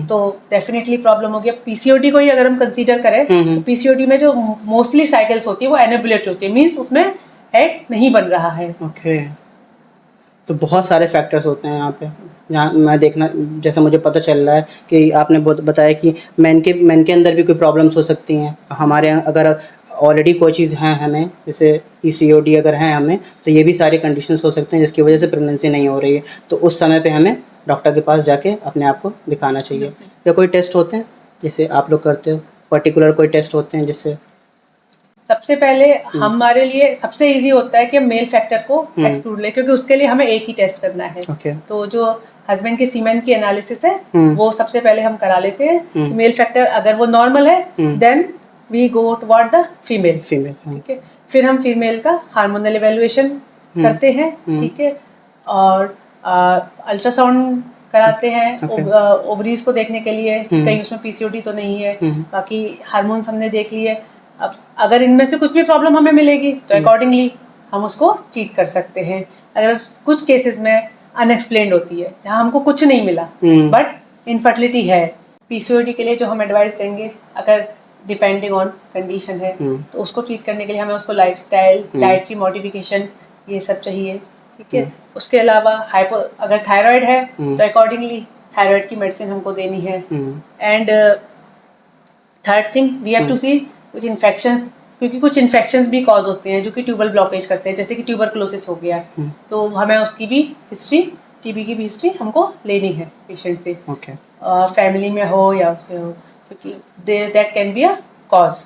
तो डेफिनेटली प्रॉब्लम होगी। अब पीसीओडी को ही अगर हम कंसीडर करें तो पीसीओडी में जो मोस्टली साइकिल्स होती है वो एनेबुलेट होती है, मीन्स उसमें एग नहीं बन रहा है। ओके। तो बहुत सारे फैक्टर्स होते हैं यहाँ पे, यहाँ मैं देखना, जैसे मुझे पता चल रहा है कि आपने बहुत बताया कि मैन के अंदर भी कोई प्रॉब्लम्स हो सकती हैं। हमारे यहाँ अगर ऑलरेडी कोई चीज़ है हमें, जैसे पीसीओडी अगर है हमें, तो ये भी सारे कंडीशंस हो सकते हैं जिसकी वजह से प्रेगनेंसी नहीं हो रही है। तो उस समय पे हमें डॉक्टर के पास जाके अपने आप को दिखाना चाहिए। या कोई टेस्ट होते हैं जैसे आप लोग करते हो, पर्टिकुलर कोई टेस्ट होते हैं जिससे? सबसे पहले हमारे लिए सबसे इजी होता है कि मेल फैक्टर को एक्सक्लूड ले, क्योंकि उसके लिए हमें एक ही टेस्ट करना है। Okay. तो जो हस्बैंड के सीमेन की एनालिसिस है वो सबसे पहले हम करा लेते हैं। मेल फैक्टर अगर वो नॉर्मल है then we go toward the female. ठीक है, फिर हम फीमेल का हार्मोनल इवेल्युएशन करते हैं। ठीक है, और अल्ट्रासाउंड कराते हैं ओवरीज को देखने के लिए कहीं उसमें पीसीओडी तो नहीं है। बाकी हार्मोन्स हमने देख लिए। अब अगर इनमें से कुछ भी प्रॉब्लम हमें मिलेगी तो अकॉर्डिंगली हम उसको ट्रीट कर सकते हैं। अगर कुछ केसेस में अनएक्सप्लेन्ड होती है जहाँ हमको कुछ नहीं मिला बट इनफर्टिलिटी है, पीसीओडी के लिए जो हम एडवाइस देंगे, अगर डिपेंडिंग ऑन कंडीशन है तो उसको ट्रीट करने के लिए हमें उसको लाइफस्टाइल, डाइटरी मॉडिफिकेशन, ये सब चाहिए। ठीक है, उसके अलावा अगर थायराइड है तो अकॉर्डिंगली थायराइड की मेडिसिन हमको देनी है। And third thing we have to see कुछ इन्फेक्शंस, क्योंकि कुछ इन्फेक्शंस भी कॉज होते हैं जो कि ट्यूबल ब्लॉकेज करते हैं, जैसे कि ट्यूबरक्लोसिस हो गया। तो हमें उसकी भी हिस्ट्री, टीबी की भी हिस्ट्री हमको लेनी है पेशेंट से। फैमिली में हो या हो, क्योंकि that can be a cause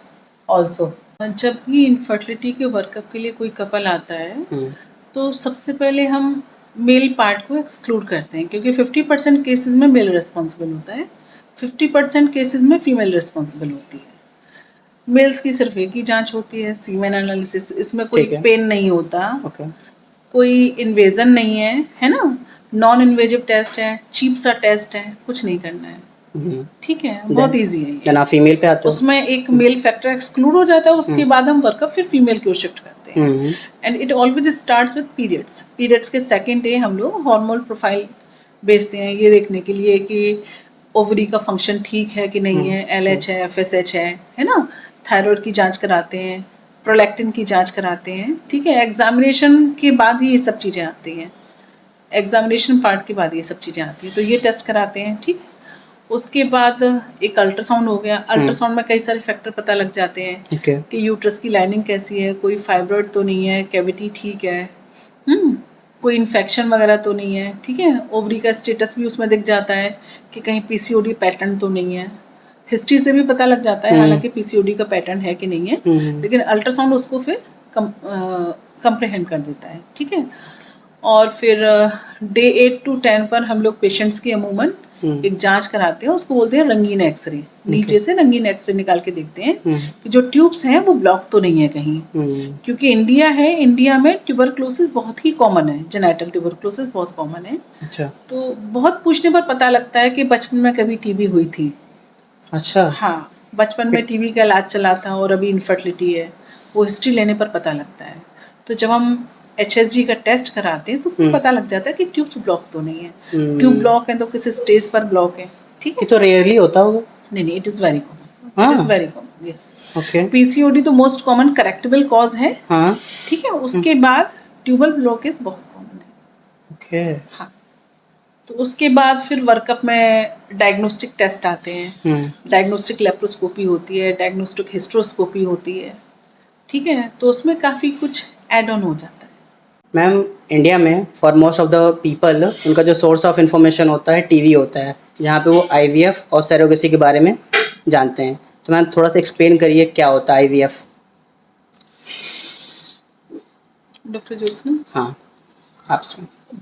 also. जब भी इनफर्टिलिटी के वर्कअप के लिए कोई कपल आता है तो सबसे पहले हम मेल पार्ट को एक्सक्लूड करते हैं, क्योंकि 50% केसेस में मेल रिस्पॉन्सिबल होता है, 50% केसेस में फीमेल रिस्पॉन्सिबल होती है। मेल्स की सिर्फ एक ही जांच होती है, सीमेन एनालिसिस। इसमें कोई पेन नहीं होता, कोई इन्वेजन नहीं है ना, नॉन इन्वेजिव टेस्ट है, चीप सा टेस्ट है, कुछ नहीं करना है। ठीक है, बहुत इजी है। ना फीमेल पे आते हो, उसमें एक मेल फैक्टर एक्सक्लूड हो जाता है, उसके बाद हम वर्कअप फिर फीमेल की ओर शिफ्ट करते हैं। And it always starts with periods के सेकेंड डे हम लोग हार्मोनल प्रोफाइल भेजते हैं ये देखने के लिए कि ओवरी का फंक्शन ठीक है कि नहीं है, LH है, FSH है ना, थायराइड की जांच कराते हैं, प्रोलैक्टिन की जांच कराते हैं। ठीक है, एग्जामिनेशन के बाद ही ये सब चीज़ें आती हैं, एग्जामिनेशन पार्ट के बाद ये सब चीज़ें आती हैं, तो ये टेस्ट कराते हैं। ठीक, उसके बाद एक अल्ट्रासाउंड हो गया। अल्ट्रासाउंड में कई सारे फैक्टर पता लग जाते हैं कि यूट्रस की लाइनिंग कैसी है, कोई फाइब्रॉइड तो नहीं है, कैविटी ठीक है, कोई इन्फेक्शन वगैरह तो नहीं है। ठीक है, ओवरी का स्टेटस भी उसमें दिख जाता है कि कहीं पीसीओडी पैटर्न तो नहीं है। हिस्ट्री से भी पता लग जाता है हालांकि पीसीओडी का पैटर्न है कि नहीं है, लेकिन अल्ट्रासाउंड उसको फिर कंप्रहेंड कर देता है। ठीक है, और फिर डे 8 to 10 पर हम लोग पेशेंट्स की अमूमन एक जांच कराते हैं, उसको बोलते हैं रंगीन एक्सरे। नीचे से रंगीन एक्सरे निकाल के देखते हैं कि जो ट्यूब्स हैं वो ब्लॉक तो नहीं है कहीं, क्योंकि इंडिया में ट्यूबरक्लोसिस बहुत ही कॉमन है, जेनेटल ट्यूबरक्लोसिस बहुत कॉमन है। अच्छा, तो बहुत पूछने पर पता लगता है कि बचपन में कभी टीबी हुई थी। अच्छा, हाँ, बचपन में टीबी का इलाज चला था और अभी इनफर्टिलिटी है, वो हिस्ट्री लेने पर पता लगता है। तो जब हम HSG का टेस्ट कराते हैं तो उसमें पता लग जाता है कि ट्यूब्स ब्लॉक तो नहीं है। ट्यूब ब्लॉक है तो किसी स्टेज पर ब्लॉक है। ठीक है, ये तो रेयरली होता होगा। नहीं, it is very common, it is very common, yes. Okay, PCOD तो मोस्ट कॉमन करेक्टेबल कॉज है। हाँ, ठीक है, उसके बाद ट्यूबल ब्लॉकेज बहुत कॉमन है। ओके, हाँ, तो उसके बाद फिर वर्कअप में डायग्नोस्टिक टेस्ट आते हैं, डायग्नोस्टिक लेप्रोस्कोपी होती है, डायग्नोस्टिक हिस्ट्रोस्कोपी होती है। ठीक है, तो उसमें काफ़ी कुछ एड ऑन हो जाता है। मैम, इंडिया में for most of the people उनका जो सोर्स ऑफ इन्फॉर्मेशन होता है टीवी होता है, जहाँ पे वो IVF और सरोगेसी के बारे में जानते हैं। तो मैम थोड़ा सा एक्सप्लेन करिए क्या होता है IVF। डॉक्टर ज्योत्सना। हाँ, आप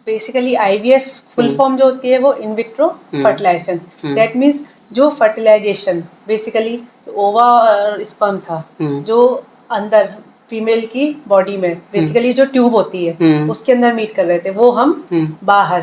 बेसिकली IVF फुल फॉर्म जो होती है वो in vitro fertilization. That means जो फर्टिलाइजेशन बेसिकली ओवा और स्पर्म था जो अंदर फीमेल की बॉडी में बेसिकली जो ट्यूब होती है उसके अंदर मीट कर रहे थे, वो हम बाहर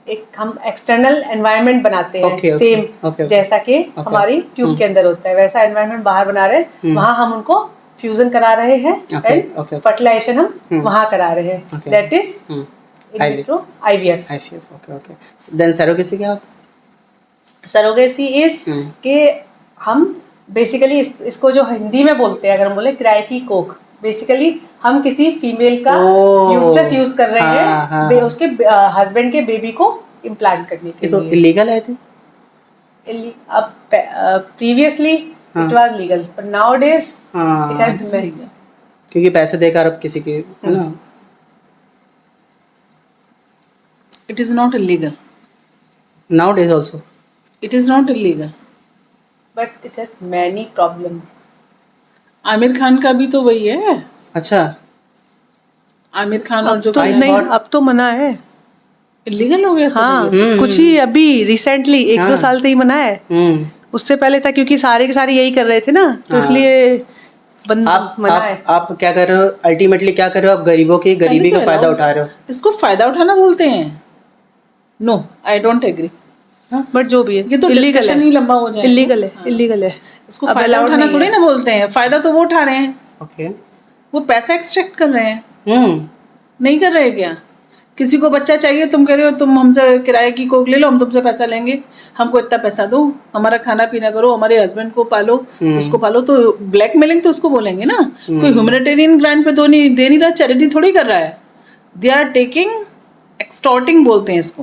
एक हम एक्सटर्नल एनवायरनमेंट बनाते हैं सेम जैसा कि हमारी ट्यूब के अंदर होता है वैसा एनवायरनमेंट बाहर बना रहे हैं, वहाँ हम उनको फ्यूजन करा रहे हैं एंड फर्टिलाइजेशन हम वहाँ करा रहे हैं, that is in vitro IVF. Okay then surrogacy क्या होता है? सरोगेसी इज कि हम बेसिकली इसको जो हिंदी में बोलते हैं, अगर हम बोले किराए की कोख, बेसिकली हम किसी फीमेल का यूट्रस यूज कर रहे हैं उसके हस्बैंड के बेबी को इम्प्लांट करने के लिए। तो इलीगल है थी? अब previously it was legal but now days it has legal, क्योंकि पैसे देकर अब किसी के है ना। It is not illegal. Nowadays also. It is not illegal. but it has many problems. Aamir Khan का भी तो वही है। अच्छा, आमिर खान और जो तो नहीं अब तो मना है, इलीगल हो गया। हाँ कुछ ही अभी रिसेंटली 1-2 साल से ही मना है, उससे पहले था क्योंकि सारे के सारे यही कर रहे थे ना, तो इसलिए मना है। आप क्या कर रहे हो अल्टीमेटली, क्या कर रहे हो आप? गरीबों की गरीबी का फायदा उठा रहे हो। इसको फायदा उठाना बोलते हैं? No, I don't agree. But जो भी है ये तो इलीगल है, नहीं लंबा हो जाएगा। इलीगल है, इलीगल है। इसको फायदा उठाना थोड़ी ना बोलते हैं, फायदा तो वो उठा रहे हैं। ओके, वो पैसा एक्सट्रैक्ट कर रहे हैं। नहीं कर रहे क्या? किसी को बच्चा चाहिए, तुम कह रहे हो तुम हमसे किराए की कोख ले लो, हम तुमसे पैसा लेंगे, हमको इतना पैसा दो, हमारा खाना पीना करो, हमारे हस्बैंड को पालो, उसको पालो। तो ब्लैकमेलिंग तो उसको बोलेंगे ना। कोई ह्यूमैनिटेरियन ग्रांट पे दे नहीं रहा, चैरिटी थोड़ी कर रहा है। दे आर टेकिंग, एक्सटॉर्टिंग बोलते हैं इसको,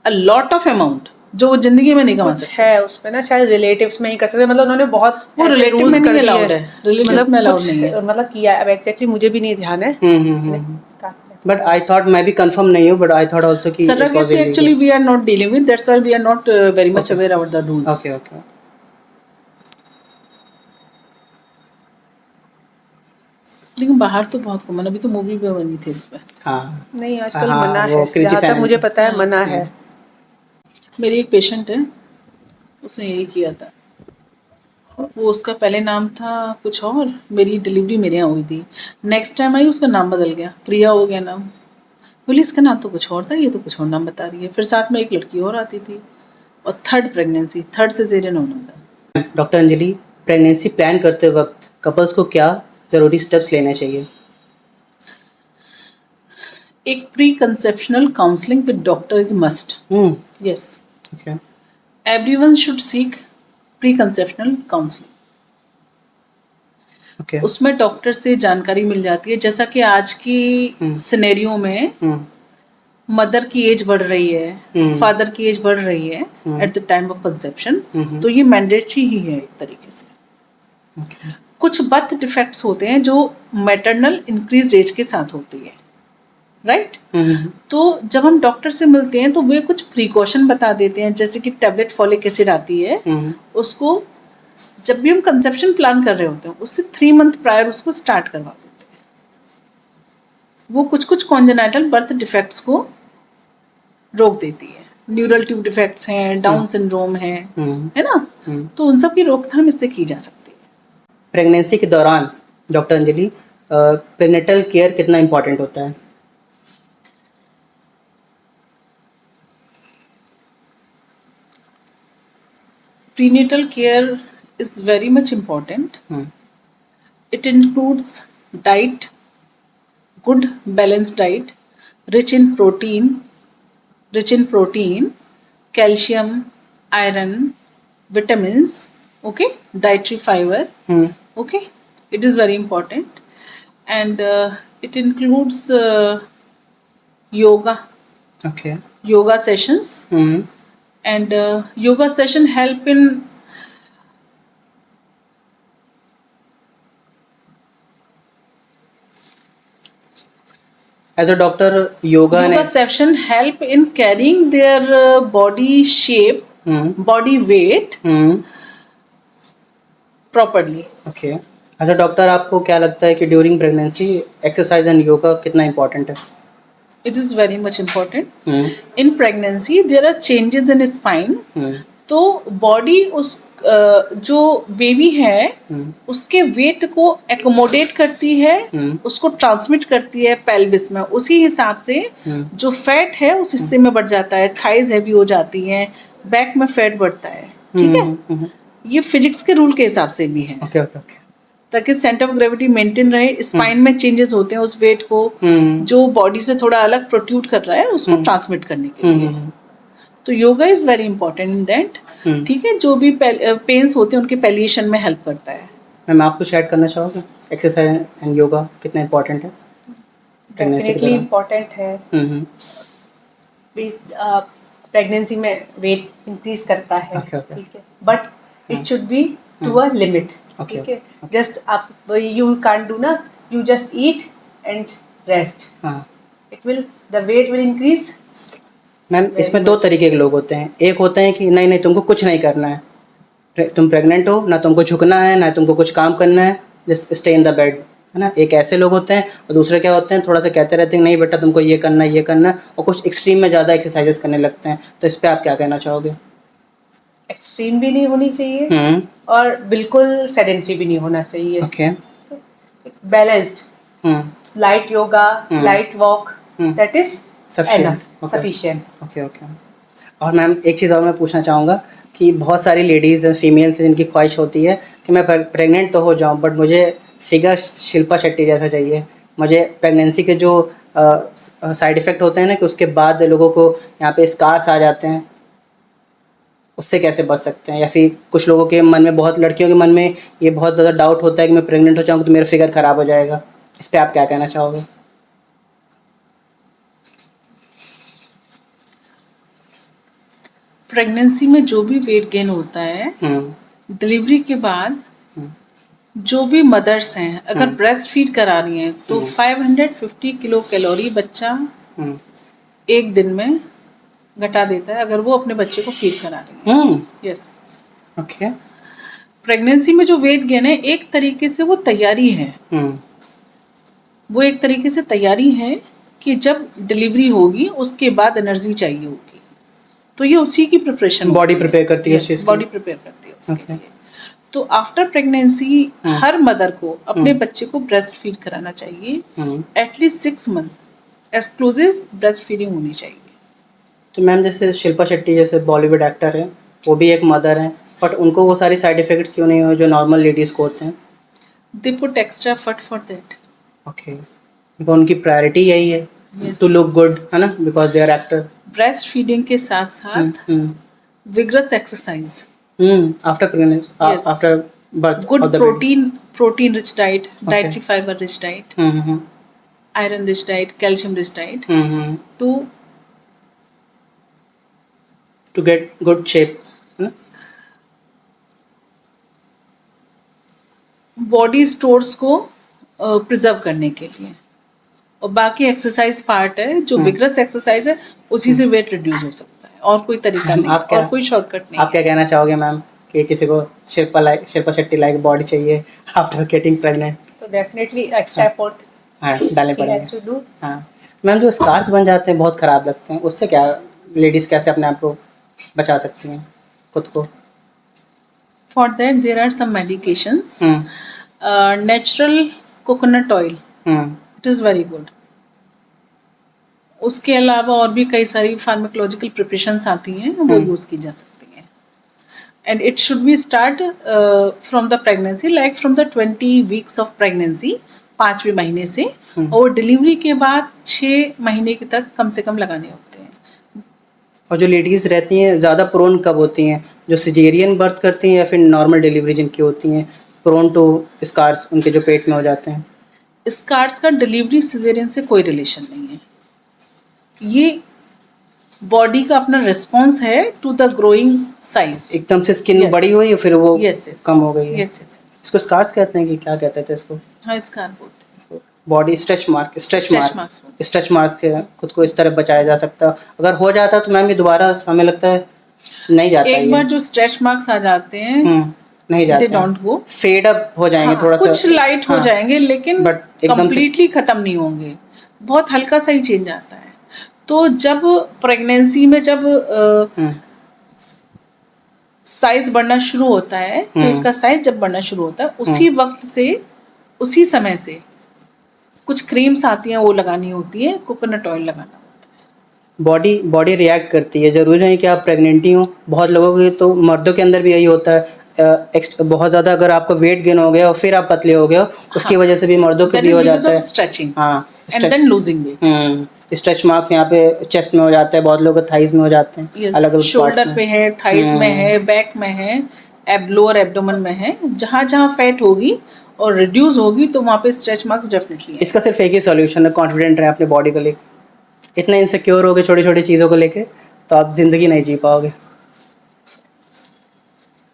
अ लॉट ऑफ अमाउंट जो वो जिंदगी में नहीं कमा सकते है। उसमें ना शायद रिलेटिव्स में ही कर सकते, मतलब उन्होंने बहुत वो रिलेटिव में नहीं अलाउड है, रिलेटिव्स में अलाउड नहीं है, मतलब किया है। अब एग्जैक्टली मुझे भी नहीं ध्यान है, बट आई थॉट, मैं भी कंफर्म नहीं हूँ, बट आई थॉट आल्सो कि surrogacy actually we are not dealing with, that's why we are not very much aware about the rules. Okay लेकिन बाहर तो बहुत कॉमन, अभी तो मूवी भी बनी थी इस पे। हाँ नहीं आजकल मना है, जहाँ तक मुझे पता है मना है। मेरी एक पेशेंट है, उसने यही किया था। वो उसका पहले नाम था कुछ और, मेरी डिलीवरी मेरे यहाँ हुई थी, नेक्स्ट टाइम आई उसका नाम बदल गया, प्रिया हो गया नाम। बोली इसका नाम तो कुछ और था, ये तो कुछ और नाम बता रही है। फिर साथ में एक लड़की और आती थी, और थर्ड प्रेगनेंसी, थर्ड सिजेरियन होना था। डॉक्टर अंजलि, प्रेगनेंसी प्लान करते वक्त कपल्स को क्या ज़रूरी स्टेप्स लेने चाहिए? एक pre conceptional counselling with doctor is must. Yes, everyone should seek pre conceptional counselling. उसमें डॉक्टर से जानकारी मिल जाती है, जैसा कि आज की सिनेरियो में मदर की एज बढ़ रही है, फादर की एज बढ़ रही है at the time of conception, तो ये मैंडेटरी ही है एक तरीके से। कुछ बर्थ डिफेक्ट्स होते हैं जो मैटरनल इंक्रीज एज के साथ होती है, राइट? तो जब हम डॉक्टर से मिलते हैं तो वे कुछ प्रिकॉशन बता देते हैं, जैसे कि टैबलेट फॉलिक एसिड आती है, उसको जब भी हम कंसेप्शन प्लान कर रहे होते हैं उससे 3 मंथ प्रायर उसको स्टार्ट करवा देते हैं। वो कुछ कॉन्जेनाइटल बर्थ डिफेक्ट्स को रोक देती है। न्यूरल ट्यूब डिफेक्ट्स हैं, डाउन सिंड्रोम है ना, तो उन सब की रोकथाम इससे की जा सकती है। प्रेगनेंसी के दौरान डॉक्टर अंजलि, प्रीनेटल केयर कितना इम्पोर्टेंट होता है? Prenatal care is very much important. It includes diet, good balanced diet, rich in protein, calcium, iron, vitamins, okay, dietary fiber, okay, it is very important. And it includes yoga, yoga sessions. And yoga session help in as a doctor, yoga session help in carrying their body shape, body weight properly. Okay, as a doctor आपको क्या लगता है कि during pregnancy exercise and yoga कितना important है? It is very much important. In pregnancy, there are changes in spine. तो body उस जो बेबी है उसके वेट को एकोमोडेट करती है, उसको ट्रांसमिट करती है पेल्विस में, उसी हिसाब से जो फैट है उस हिस्से में बढ़ जाता है, थाइज हैवी हो जाती हैं, बैक में फैट बढ़ता है, ठीक है। ये फिजिक्स के रूल के हिसाब से भी है, ओके ओके ओके, ताकि सेंटर ऑफ ग्रेविटी मेंटेन रहे, स्पाइन में चेंजेस होते हैं उस वेट को जो बॉडी से थोड़ा अलग प्रोट्रूड कर रहा है उसको ट्रांसमिट करने के लिए। तो yoga is very important in that, ठीक है। जो भी पेन्स होते हैं उनके पैलिएशन में हेल्प करता है। मैम आप कुछ ऐड करना चाहोगे? एक्सरसाइज एंड योगा कितना इंपॉर्टेंट है डेफिनेटली इम्पोर्टेंट है। प्रेगनेंसी में वेट इंक्रीज करता है, Okay, okay. ठीक है, but it should be to a limit, Okay, ठीक है। जस्ट आप यू कांट डू ना, you just eat and rest, हाँ it will the weight will increase. Ma'am इसमें दो तरीके के लोग होते हैं। एक होते हैं कि नहीं नहीं तुमको कुछ नहीं करना है, तुम प्रेग्नेंट हो, ना तुमको झुकना है ना तुमको कुछ काम करना है, just stay in the bed, है ना। एक ऐसे लोग होते हैं। और दूसरे क्या होते हैं, थोड़ा सा कहते रहते हैं नहीं बेटा तुमको ये करना है ये करना है, और कुछ एक्सट्रीम में ज़्यादा एक्सरसाइजेस करने लगते हैं। तो इस पर आप क्या कहना चाहोगे? एक्सट्रीम भी नहीं होनी चाहिए और बिल्कुल सेडेंटरी भी नहीं होना चाहिए। Okay, balanced, light yoga, light walk, that is sufficient. Okay okay. और मैम एक चीज़ और मैं पूछना चाहूँगा कि बहुत सारी लेडीज़ हैं, फीमेल्स हैं, जिनकी ख्वाहिश होती है कि मैं प्रेग्नेंट तो हो जाऊँ बट मुझे फिगर शिल्पा शेट्टी जैसा चाहिए। मुझे प्रेगनेंसी के जो साइड इफ़ेक्ट होते हैं ना, कि उसके बाद लोगों को यहाँ पे स्कार्स आ जाते हैं, उससे कैसे बच सकते हैं? या फिर कुछ लोगों के मन में, बहुत लड़कियों के मन में ये बहुत ज़्यादा डाउट होता है कि मैं प्रेग्नेंट हो जाऊँगा तो मेरा फिगर ख़राब हो जाएगा। इस पर आप क्या कहना चाहोगे? प्रेगनेंसी में जो भी वेट गेन होता है डिलीवरी के बाद, जो भी मदर्स हैं अगर ब्रेस्ट फीड करा रही हैं तो 550 किलो कैलोरी बच्चा एक दिन में घटा देता है अगर वो अपने बच्चे को फीड करा रही है। Yes, okay. प्रेगनेंसी में जो वेट गेन है एक तरीके से वो तैयारी है, वो एक तरीके से तैयारी है कि जब डिलीवरी होगी उसके बाद एनर्जी चाहिए होगी, तो ये उसी की प्रिपरेशन, बॉडी प्रिपेयर करती है इस चीज़ की। बॉडी प्रिपेयर करती है उसके लिए। तो आफ्टर प्रेगनेंसी हर मदर को अपने बच्चे को ब्रेस्ट फीड कराना चाहिए, at least 6 month exclusive breast feeding होनी चाहिए। तो मैम जैसे शिल्पा शेट्टी जैसे बॉलीवुड एक्टर है, वो भी एक मदर है, बट उनको वो सारी साइड इफ़ेक्ट्स क्यों नहीं हो जो नॉर्मल लेडीज़ को होते हैं? They put extra effort for that. Okay, because उनकी प्रायोरिटी यही है टू लुक गुड, है ना, because they are actor. Breast feeding के साथ साथ vigorous exercise after pregnancy, after birth, good protein rich diet, dietary fibre rich diet, iron rich diet, calcium rich diet to get good shape, body stores को preserve करने के लिए। और बाकी exercise part है जो विग्रस एक्सरसाइज है, उसी से वेट रिड्यूस हो सकता है, और कोई तरीका नहीं, और कोई शॉर्टकट नहीं। आप क्या कहना चाहोगे मैम कि किसी को शिल्पा शेट्टी लाइक बॉडी चाहिए आफ्टर गेटिंग प्रेग्नेंट? तो डेफिनेटली एक्स्ट्रा एफर्ट डालने पड़ेंगे। हाँ मैम, जो स्कार्स बन जाते हैं बहुत ख़राब लगते हैं, उससे क्या लेडीज़ कैसे अपने आप को बचा सकती हैं खुद को? For that there are some medications, natural coconut oil, it is very good. उसके अलावा और भी कई सारी फार्माकोलॉजिकल प्रिपरेशंस आती हैं, वो यूज़ की जा सकती हैं। And it should be start from the pregnancy, like from the 20 weeks of pregnancy, 5वें महीने से, और डिलीवरी के बाद 6 महीने तक कम से कम लगाने होते हैं। और जो लेडीज़ रहती हैं ज़्यादा प्रोन कब होती हैं, जो सिजेरियन बर्थ करती हैं या फिर नॉर्मल डिलीवरी जिनकी होती हैं, प्रोन टू स्कार्स उनके जो पेट में हो जाते हैं? स्कार्स का डिलीवरी सिजेरियन से कोई रिलेशन नहीं है, ये बॉडी का अपना रिस्पॉन्स है टू द ग्रोइंग साइज। एकदम से स्किन बड़ी हुई फिर वो कम हो गई है। इसको स्कार्स कहते हैं कि क्या कहते थे इसको? हाँ, स्कार बोलते हैं इसको। बॉडी स्ट्रेच मार्क्स के खुद को इस तरह बचाया जा सकता है। अगर हो जाता तो मैम ये दोबारा हमें लगता है नहीं जाता। एक बार जो स्ट्रेच मार्क्स आ जाते हैं नहीं जाते, they don't go, fed up हो जाएंगे, थोड़ा सा कुछ लाइट हो जाएंगे, लेकिन कंप्लीटली खत्म नहीं होंगे, बहुत हल्का सा ही चेंज आता है। तो जब प्रेगनेंसी में जब साइज बढ़ना शुरू होता है, पेट का साइज जब बढ़ना शुरू होता है उसी वक्त से, उसी समय से कुछ क्रीम्स आती हैं वो लगानी होती है, कोकोनट ऑयल लगाना। बॉडी रिएक्ट करती है, ज़रूरी नहीं कि आप प्रेग्नेंट ही हो। बहुत लोगों के, तो मर्दों के अंदर भी यही होता है, बहुत ज़्यादा अगर आपका वेट गेन हो गया और फिर आप पतले हो गए हो, उसकी वजह से भी मर्दों के भी हो जाता है स्ट्रेचिंग, हाँ, and then losing weight. Stretch marks यहाँ पे चेस्ट में हो जाता है, बहुत लोगों को थाइज में हो जाते हैं, अलग अलग शोल्डर पे है, थाइज में है, बैक में है, लोअर एब्डोमेन में है, जहाँ जहाँ फैट होगी और रिड्यूस होगी तो वहाँ पे स्ट्रेच मार्क्स डेफिनेटली है। इसका सिर्फ एक ही सॉल्यूशन है, कॉन्फिडेंट रहे अपने बॉडी को लेकर। इतना इनसिक्योर हो गए छोटी छोटी चीज़ों को लेके तो आप ज़िंदगी नहीं जी पाओगे।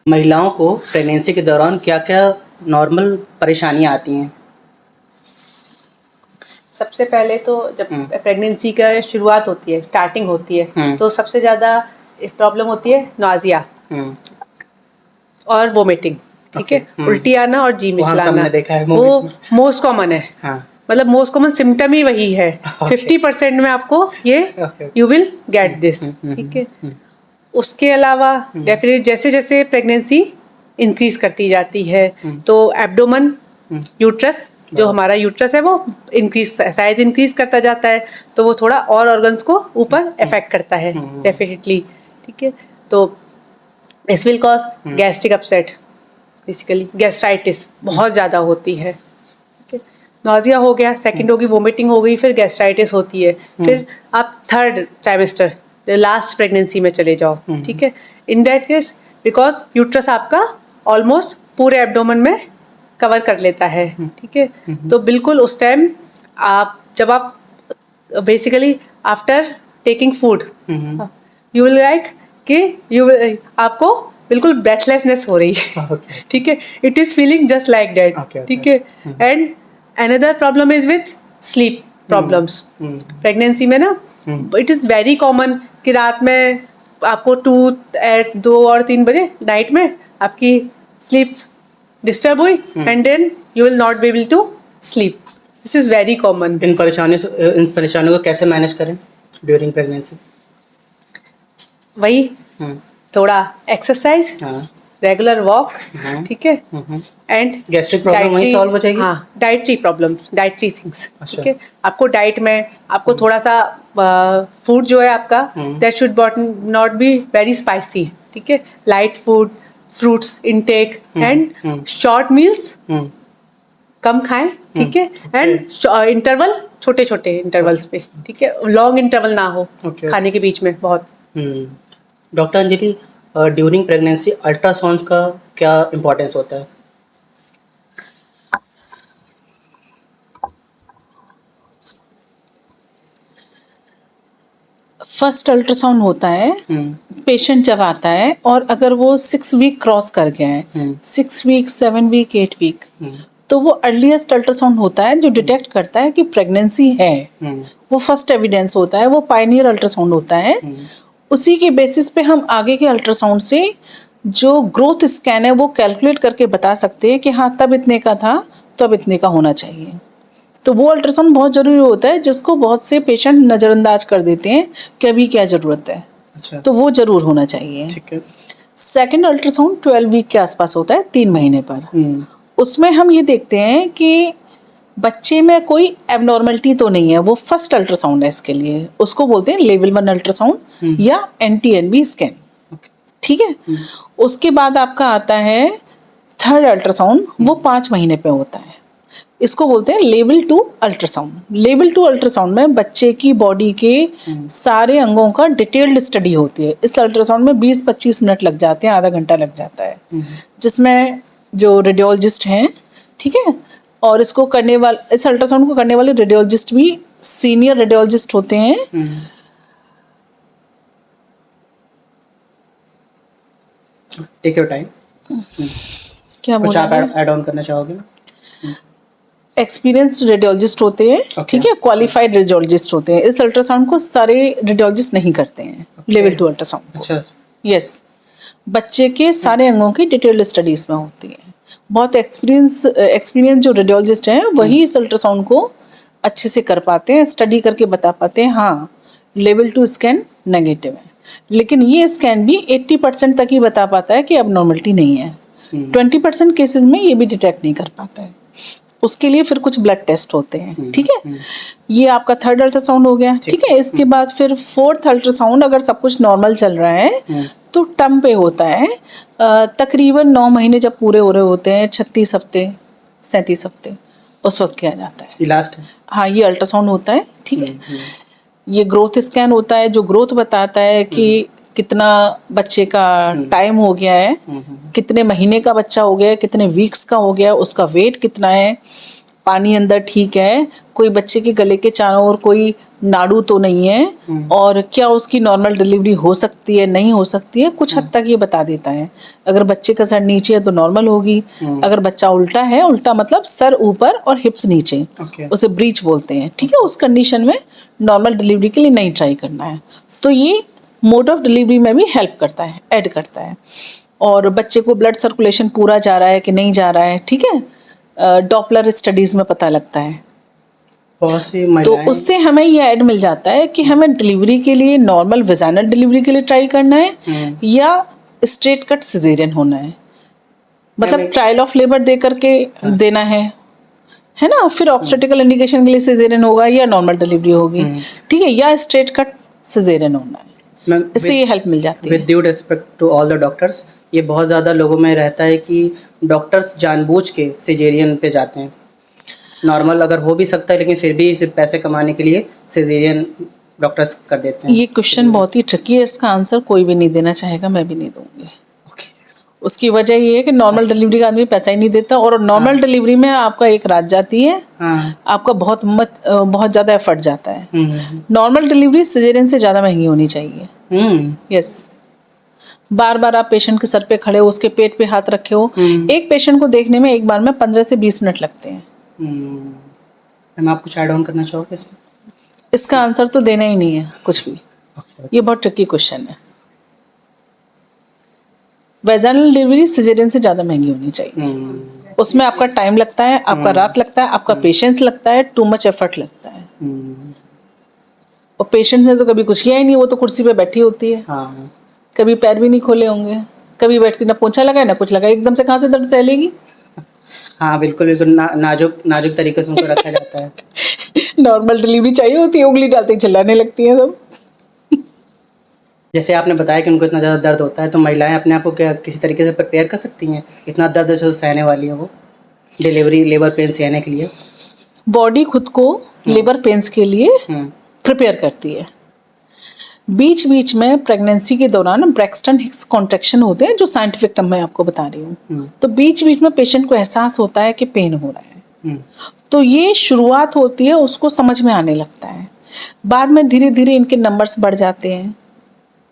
महिलाओं को प्रेगनेंसी के दौरान क्या क्या नॉर्मल परेशानियां आती हैं? सबसे पहले तो जब प्रेगनेंसी का शुरुआत होती है, स्टार्टिंग होती है, तो सबसे ज़्यादा प्रॉब्लम होती है नॉजिया और वोमिटिंग, ठीक है, उल्टी आना और जी मिचलाना, वो मोस्ट कॉमन है। मतलब मोस्ट कॉमन सिम्टम ही वही है। 50% में आपको ये यू विल गेट दिस, ठीक है। उसके अलावा डेफिनेट जैसे जैसे प्रेगनेंसी इंक्रीज करती जाती है तो एब्डोमन, यूट्रस, जो हमारा यूट्रस है वो साइज इंक्रीज करता जाता है, तो वो थोड़ा और ऑर्गन्स को ऊपर अफेक्ट करता है डेफिनेटली, ठीक है। तो this will cause gastric upset, basically gastritis बहुत ज़्यादा होती है, ठीक है। नॉजिया हो गया, सेकंड होगी वोमिटिंग हो गई, फिर गैस्ट्राइटिस होती है, फिर आप थर्ड ट्राइमेस्टर लास्ट प्रेगनेंसी में चले जाओ, ठीक है। In that case because uterus आपका ऑलमोस्ट पूरे एब्डोमेन में कवर कर लेता है, ठीक है। तो बिल्कुल उस टाइम जब आप basically after taking food you will like कि आपको बिल्कुल ब्रेथलेसनेस हो रही है, ठीक है। It is feeling just like that, ठीक है। And another problem is with sleep problems pregnancy में ना। इट इज़ वेरी कॉमन कि रात में आपको 2 और 3 बजे नाइट में आपकी स्लीप डिस्टर्ब हुई and then you will not be able to sleep. This is very common. इन परेशानियों को कैसे मैनेज करें ड्यूरिंग प्रेगनेंसी? वही थोड़ा एक्सरसाइज, रेगुलर वॉक, ठीक है, एंड गैस्ट्रिक प्रॉब्लम वहीं सॉल्व हो जाएगी। हाँ, डाइटरी प्रॉब्लम, डाइटरी थिंग्स, ठीक है। आपको डाइट में आपको थोड़ा सा फूड जो है आपका that should not be very spicy, ठीक है। Light food, fruits intake and short meals कम खाएं, ठीक है। एंड इंटरवल छोटे छोटे इंटरवल्स पे, ठीक है, लॉन्ग इंटरवल ना हो खाने के बीच में बहुत। Doctor Anjali, during pregnancy ultrasounds का क्या इम्पोर्टेंस होता है? फर्स्ट अल्ट्रासाउंड होता है पेशेंट जब आता है और अगर वो 6 वीक क्रॉस कर गया है, 6 वीक, 7 वीक, 8 वीक, तो वो अर्लीस्ट अल्ट्रासाउंड होता है जो डिटेक्ट करता है कि प्रेगनेंसी है। वो फर्स्ट एविडेंस होता है, वो पायनियर अल्ट्रासाउंड होता है। उसी के बेसिस पे हम आगे के अल्ट्रासाउंड से जो ग्रोथ स्कैन है वो कैलकुलेट करके बता सकते हैं कि हाँ तब इतने का था तो अब इतने का होना चाहिए। तो वो अल्ट्रासाउंड बहुत ज़रूरी होता है जिसको बहुत से पेशेंट नज़रअंदाज कर देते हैं कि अभी क्या ज़रूरत है। अच्छा। तो वो ज़रूर होना चाहिए। ठीक है। सेकेंड अल्ट्रासाउंड 12 वीक के आसपास होता है, 3 महीने पर। उसमें हम ये देखते हैं कि बच्चे में कोई एबनॉर्मलिटी तो नहीं है। वो फर्स्ट अल्ट्रासाउंड है इसके लिए, उसको बोलते हैं लेवल 1 अल्ट्रासाउंड या NT-NB स्कैन, ठीक है। उसके बाद आपका आता है थर्ड अल्ट्रासाउंड, वो 5 महीने पे होता है। इसको बोलते हैं लेवल 2 अल्ट्रासाउंड। लेवल 2 अल्ट्रासाउंड में बच्चे की बॉडी के सारे अंगों का डिटेल्ड स्टडी होती है। इस अल्ट्रासाउंड में 20-25 मिनट लग जाते हैं, आधा घंटा लग जाता है, जिसमें जो रेडियोलॉजिस्ट हैं, ठीक है, और इसको करने वाले, इस अल्ट्रासाउंड को करने वाले रेडियोलॉजिस्ट भी सीनियर रेडियोलॉजिस्ट होते हैं। Take your time. क्या कुछ आप ऐड ऑन करना चाहोगे? एक्सपीरियंस्ड रेडियोलॉजिस्ट होते हैं, ठीक है, क्वालिफाइड रेडियोलॉजिस्ट होते हैं। इस अल्ट्रासाउंड को सारे रेडियोलॉजिस्ट नहीं करते हैं, लेवल 2 अल्ट्रासाउंड। अच्छा। यस, बच्चे के सारे अंगों की डिटेल्ड स्टडीज में होती है। बहुत एक्सपीरियंस जो रेडियोलॉजिस्ट हैं वही इस अल्ट्रासाउंड को अच्छे से कर पाते हैं, स्टडी करके बता पाते हैं हाँ लेवल 2 स्कैन नेगेटिव है। लेकिन ये स्कैन भी 80% तक ही बता पाता है कि एबनॉर्मलिटी नहीं है। 20% केसेस में ये भी डिटेक्ट नहीं कर पाता है। उसके लिए फिर कुछ ब्लड टेस्ट होते हैं, ठीक है। ये आपका थर्ड अल्ट्रासाउंड हो गया, ठीक है। इसके बाद फिर फोर्थ अल्ट्रासाउंड, अगर सब कुछ नॉर्मल चल रहा है तो टर्म पे होता है। तकरीबन 9 महीने जब पूरे हो रहे होते हैं, 36 हफ्ते 37 हफ्ते, उस वक्त किया जाता है। ये लास्ट है। हाँ, ये अल्ट्रासाउंड होता है, ठीक है। ये ग्रोथ स्कैन होता है जो ग्रोथ बताता है कि कितना बच्चे का टाइम हो गया है, कितने महीने का बच्चा हो गया है, कितने वीक्स का हो गया है, उसका वेट कितना है, पानी अंदर ठीक है, कोई बच्चे के गले के चारों ओर कोई नाड़ू तो नहीं है, और क्या उसकी नॉर्मल डिलीवरी हो सकती है नहीं हो सकती है, कुछ हद तक ये बता देता है। अगर बच्चे का सर नीचे है तो नॉर्मल होगी, अगर बच्चा उल्टा है, उल्टा मतलब सर ऊपर और हिप्स नीचे, उसे ब्रीच बोलते हैं, ठीक है। उस कंडीशन में नॉर्मल डिलीवरी के लिए नहीं ट्राई करना है। तो ये मोड ऑफ डिलीवरी में भी हेल्प करता है, ऐड करता है। और बच्चे को ब्लड सर्कुलेशन पूरा जा रहा है कि नहीं जा रहा है, ठीक है, डॉपलर स्टडीज़ में पता लगता है। बहुत सी तो महिलाएं उससे हमें ये ऐड मिल जाता है कि हमें डिलीवरी के लिए नॉर्मल वेजाइनल डिलीवरी के लिए ट्राई करना है या स्ट्रेट कट सिजेरियन होना है। मतलब ट्रायल ऑफ लेबर दे करके देना है ना। फिर ऑब्स्टेट्रिकल इंडिकेशन के लिए सिजेरियन होगा या नॉर्मल डिलीवरी होगी, ठीक है, या स्ट्रेट कट सिजेरियन होना है। इससे ये हेल्प मिल जाती है। With due respect to all the doctors, ये बहुत ज़्यादा लोगों में रहता है कि डॉक्टर्स जानबूझ के सिजेरियन पे जाते हैं। नॉर्मल अगर हो भी सकता है, लेकिन फिर भी सिर्फ पैसे कमाने के लिए सिजेरियन डॉक्टर्स कर देते हैं। ये क्वेश्चन बहुत ही ट्रिकी है, इसका आंसर कोई भी नहीं देना चाहेगा, मैं भी नहीं दूंगी। उसकी वजह ये है कि नॉर्मल डिलीवरी का आदमी पैसा ही नहीं देता, और नॉर्मल डिलीवरी में आपका एक रात जाती है, आपका बहुत ज़्यादा एफर्ट जाता है। नॉर्मल डिलीवरी सिजेरियन से ज़्यादा महंगी होनी चाहिए। यस, बार बार आप पेशेंट के सर पे खड़े हो, उसके पेट पे हाथ रखे हो। एक पेशेंट को देखने में एक बार में 15 से 20 मिनट लगते हैं। मैम, आप कुछ ऐड ऑन करना चाहोगे इसमें? इसका आंसर तो देना ही नहीं है कुछ भी। ये बहुत ट्रिकी क्वेश्चन है। वेजाइनल डिलीवरी सिजेरियन से ज़्यादा महंगी होनी चाहिए। उसमें आपका टाइम लगता है, आपका रात लगता है, आपका पेशेंस लगता है, टू मच एफर्ट लगता है। और पेशेंट ने तो कभी कुछ किया ही नहीं, वो तो कुर्सी पे बैठी होती है। कभी पैर भी नहीं खोले होंगे, कभी बैठ के ना पोंछा लगाए ना कुछ लगाए, एकदम से कहाँ से दर्द सहलेगी। हाँ बिल्कुल बिल्कुल, नाजुक तरीके से उनको रखा जाता है। नॉर्मल डिलीवरी चाहिए होती है, उंगली डालते ही चिल्लाने लगती हैं सब। जैसे आपने बताया कि उनको इतना ज़्यादा दर्द होता है, तो महिलाएं अपने आप को क्या किसी तरीके से प्रिपेयर कर सकती हैं इतना दर्द जो सहने वाली है वो लेबर पेन सहने के लिए? बॉडी खुद को लेबर पेन्स के लिए प्रिपेयर करती है। बीच बीच में प्रेगनेंसी के दौरान ब्रैक्सटन हिक्स कॉन्ट्रैक्शन होते हैं, जो साइंटिफिक टर्म मैं आपको बता रही हूँ। तो बीच बीच में पेशेंट को एहसास होता है कि पेन हो रहा है। तो ये शुरुआत होती है, उसको समझ में आने लगता है। बाद में धीरे धीरे इनके नंबर्स बढ़ जाते हैं,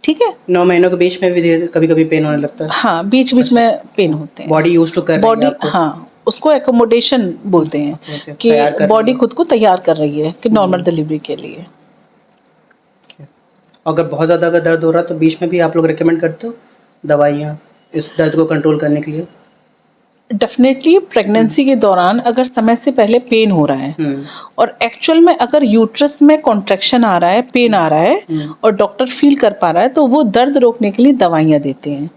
ठीक है। 9 महीनों के बीच में भी कभी कभी पेन होने लगता है। हाँ, बीच बीच में पेन होते हैं। बॉडी यूज टू कर रही है बॉडी, आपको। हाँ, उसको एकोमोडेशन बोलते हैं कि बॉडी खुद को तैयार कर रही है कि नॉर्मल डिलीवरी के लिए। अगर बहुत ज़्यादा अगर दर्द हो रहा है तो बीच में भी आप लोग रिकमेंड करते हो दवाइयाँ इस दर्द को कंट्रोल करने के लिए? डेफिनेटली प्रेगनेंसी के दौरान अगर समय से पहले पेन हो रहा है और एक्चुअल में अगर यूट्रस में कॉन्ट्रैक्शन आ रहा है, पेन आ रहा है और डॉक्टर फील कर पा रहा है, तो वो दर्द रोकने के लिए दवाइयाँ देते हैं।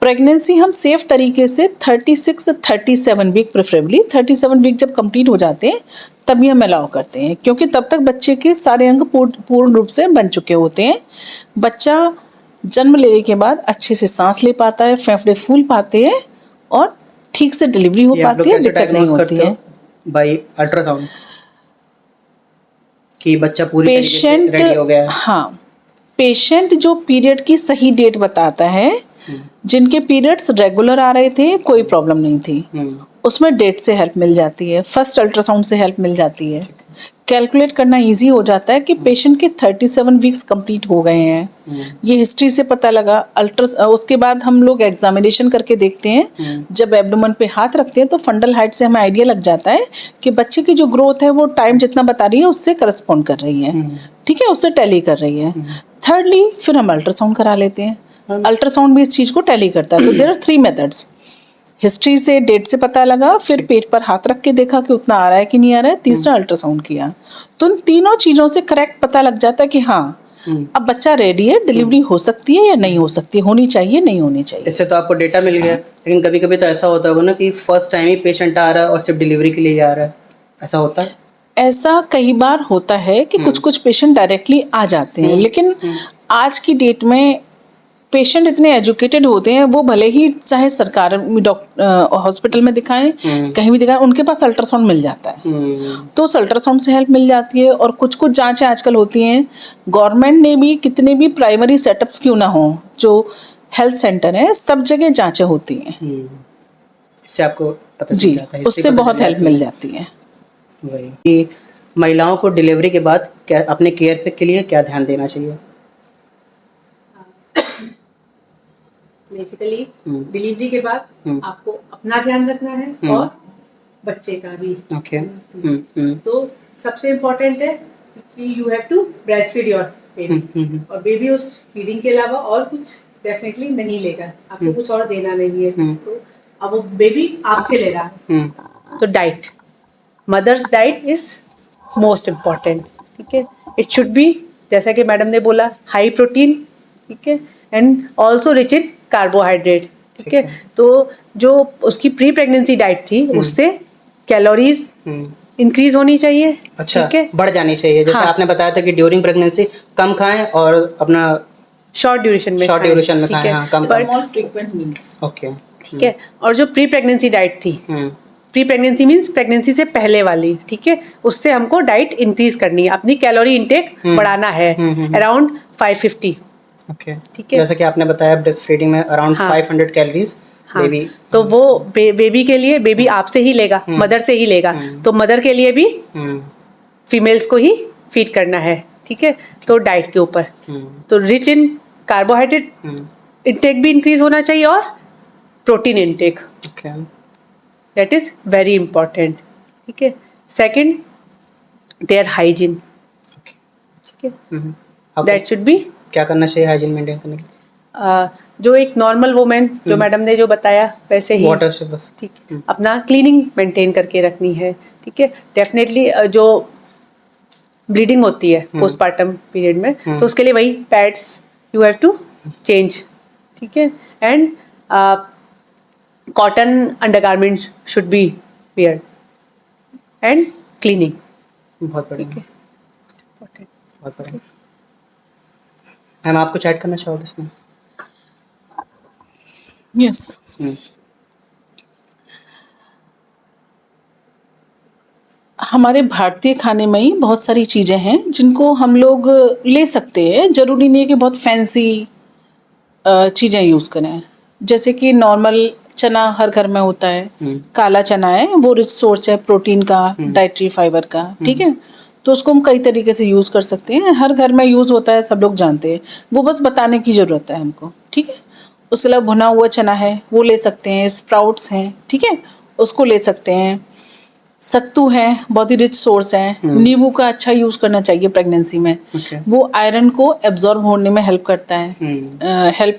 प्रेगनेंसी हम सेफ तरीके से 36 से 37 वीक, प्रेफरेबली 37 वीक जब कंप्लीट हो जाते हैं तभी हम अलाउ करते हैं, क्योंकि तब तक बच्चे के सारे अंग पूर्ण रूप से बन चुके होते हैं। बच्चा जन्म लेने के बाद अच्छे से सांस ले पाता है, फेफड़े फूल पाते हैं और ठीक से डिलीवरी हो पाती है, दिक्कत नहीं होती है। बाय अल्ट्रासाउंड कि बच्चा पूरी तरीके से रेडी हो गया है। हाँ, पेशेंट जो पीरियड की सही डेट बताता है, जिनके पीरियड्स रेगुलर आ रहे थे, कोई प्रॉब्लम नहीं थी, उसमें डेट से हेल्प मिल जाती है, फर्स्ट अल्ट्रासाउंड से हेल्प मिल जाती है। कैलकुलेट करना इजी हो जाता है कि पेशेंट के 37 वीक्स कंप्लीट हो गए हैं, ये हिस्ट्री से पता लगा। उसके बाद हम लोग एग्जामिनेशन करके देखते हैं, जब एब्डोमेन पे हाथ रखते हैं तो फंडल हाइट से हमें आइडिया लग जाता है कि बच्चे की जो ग्रोथ है वो टाइम जितना बता रही है उससे करस्पॉन्ड कर रही है, ठीक है, उससे टैली कर रही है। थर्डली फिर हम अल्ट्रासाउंड करा लेते हैं, अल्ट्रासाउंड भी इस चीज़ को टैली करता है। तो देयर आर 3 मेथड्स, हिस्ट्री से, डेट से पता लगा, फिर पेट पर हाथ रख के देखा कि उतना आ रहा है कि नहीं आ रहा है, तीसरा अल्ट्रासाउंड किया। तो उन तीनों चीज़ों से करेक्ट पता लग जाता है कि हाँ अब बच्चा रेडी है, डिलीवरी हो सकती है या नहीं हो सकती है, होनी चाहिए नहीं होनी चाहिए। इससे तो आपको डेटा मिल गया, लेकिन कभी कभी तो ऐसा होता होगा ना कि फर्स्ट टाइम ही पेशेंट आ रहा है और सिर्फ डिलीवरी के लिए ही आ रहा है, ऐसा होता है? ऐसा कई बार होता है कि कुछ पेशेंट डायरेक्टली आ जाते हैं, लेकिन आज की डेट में पेशेंट इतने एजुकेटेड होते हैं, वो भले ही चाहे सरकार हॉस्पिटल में दिखाएं, कहीं भी दिखाएं, उनके पास अल्ट्रासाउंड मिल जाता है, तो उस अल्ट्रासाउंड से हेल्प मिल जाती है। और कुछ जांचें आजकल होती हैं, गवर्नमेंट ने भी कितने भी प्राइमरी सेटअप्स क्यों ना हो, जो हेल्थ सेंटर है सब जगह जांचें होती हैं। इससे आपको पता चल जी, जाता है, उससे बहुत हेल्प मिल जाती है। वही कि महिलाओं को डिलीवरी के बाद क्या अपने केयर के लिए क्या ध्यान देना चाहिए? बेसिकली डिलीवरी के बाद आपको अपना ध्यान रखना है और बच्चे का भी। ओके। तो सबसे इम्पोर्टेंट है कि you have to breast feed your baby, और बेबी उस फीडिंग के अलावा और कुछ डेफिनेटली नहीं लेगा, आपको कुछ और देना नहीं है। तो अब वो बेबी आपसे ले रहा है, तो diet, mother's diet is most important, ठीक है। इट शुड बी, जैसा कि मैडम ने बोला, हाई प्रोटीन, ठीक है, and also rich in carbohydrate, ठीक है। तो जो उसकी प्री प्रेगनेंसी डाइट थी उससे कैलोरीज इंक्रीज होनी चाहिए। अच्छा, ठीक है, बढ़ जानी चाहिए। जैसे आपने बताया था कि ड्यूरिंग प्रेगनेंसी कम खाएं और अपना शॉर्ट ड्यूरेशन में खाएं, हाँ, कम खाएं। Small frequent meals. ओके, ठीक है। और जो प्री प्रेगनेंसी डाइट थी, प्री प्रेगनेंसी मीन्स प्रेगनेंसी से पहले वाली, ठीक है, उससे हमको डाइट इंक्रीज करनी है, अपनी कैलोरी इंटेक बढ़ाना है अराउंड 550। ओके, ठीक है। जैसे कि आपने बताया ब्रेस्ट फीडिंग में अराउंड 500 कैलोरीज बेबी, तो वो बेबी के लिए, बेबी आपसे ही लेगा, मदर से ही लेगा, तो मदर के लिए भी फीमेल्स को ही फीड करना है, ठीक है। तो डाइट के ऊपर तो रिच इन कार्बोहाइड्रेट इंटेक भी इंक्रीज होना चाहिए और protein intake, okay, that is very important, ठीक है। सेकंड, देयर हाइजीन, ठीक है, दैट शुड बी। क्या करना चाहिए हाइजीन मेंटेन करने के लिए? जो एक नॉर्मल वुमेन, जो मैडम ने जो बताया वैसे ही वाटर से बस, ठीक है, अपना क्लीनिंग मेंटेन करके रखनी है, ठीक है। डेफिनेटली जो ब्लीडिंग होती है पोस्टपार्टम पीरियड में, तो उसके लिए वही pads you have to change, ठीक है, and cotton undergarments should be wear and cleaning. बहुत बढ़िया, बहुत बढ़िया। मैम, आप कुछ ऐड करना चाहोगे इसमें? यस, हमारे भारतीय खाने में ही बहुत सारी चीज़ें हैं जिनको हम लोग ले सकते हैं। ज़रूरी नहीं है कि बहुत फैंसी चीज़ें यूज़ करें। जैसे कि नॉर्मल चना हर घर में होता है, काला चना है, वो रिच सोर्स है प्रोटीन का, डाइटरी फाइबर का, ठीक है। तो उसको हम कई तरीके से यूज़ कर सकते हैं, हर घर में यूज़ होता है, सब लोग जानते हैं, वो बस बताने की ज़रूरत है हमको, ठीक है। उसके अलावा भुना हुआ चना है, वो ले सकते हैं, स्प्राउट्स हैं, ठीक है, उसको ले सकते हैं। सत्तू है, बहुत ही रिच सोर्स है। नींबू का अच्छा यूज़ करना चाहिए प्रेगनेंसी में, वो आयरन को एब्जॉर्ब होने में हेल्प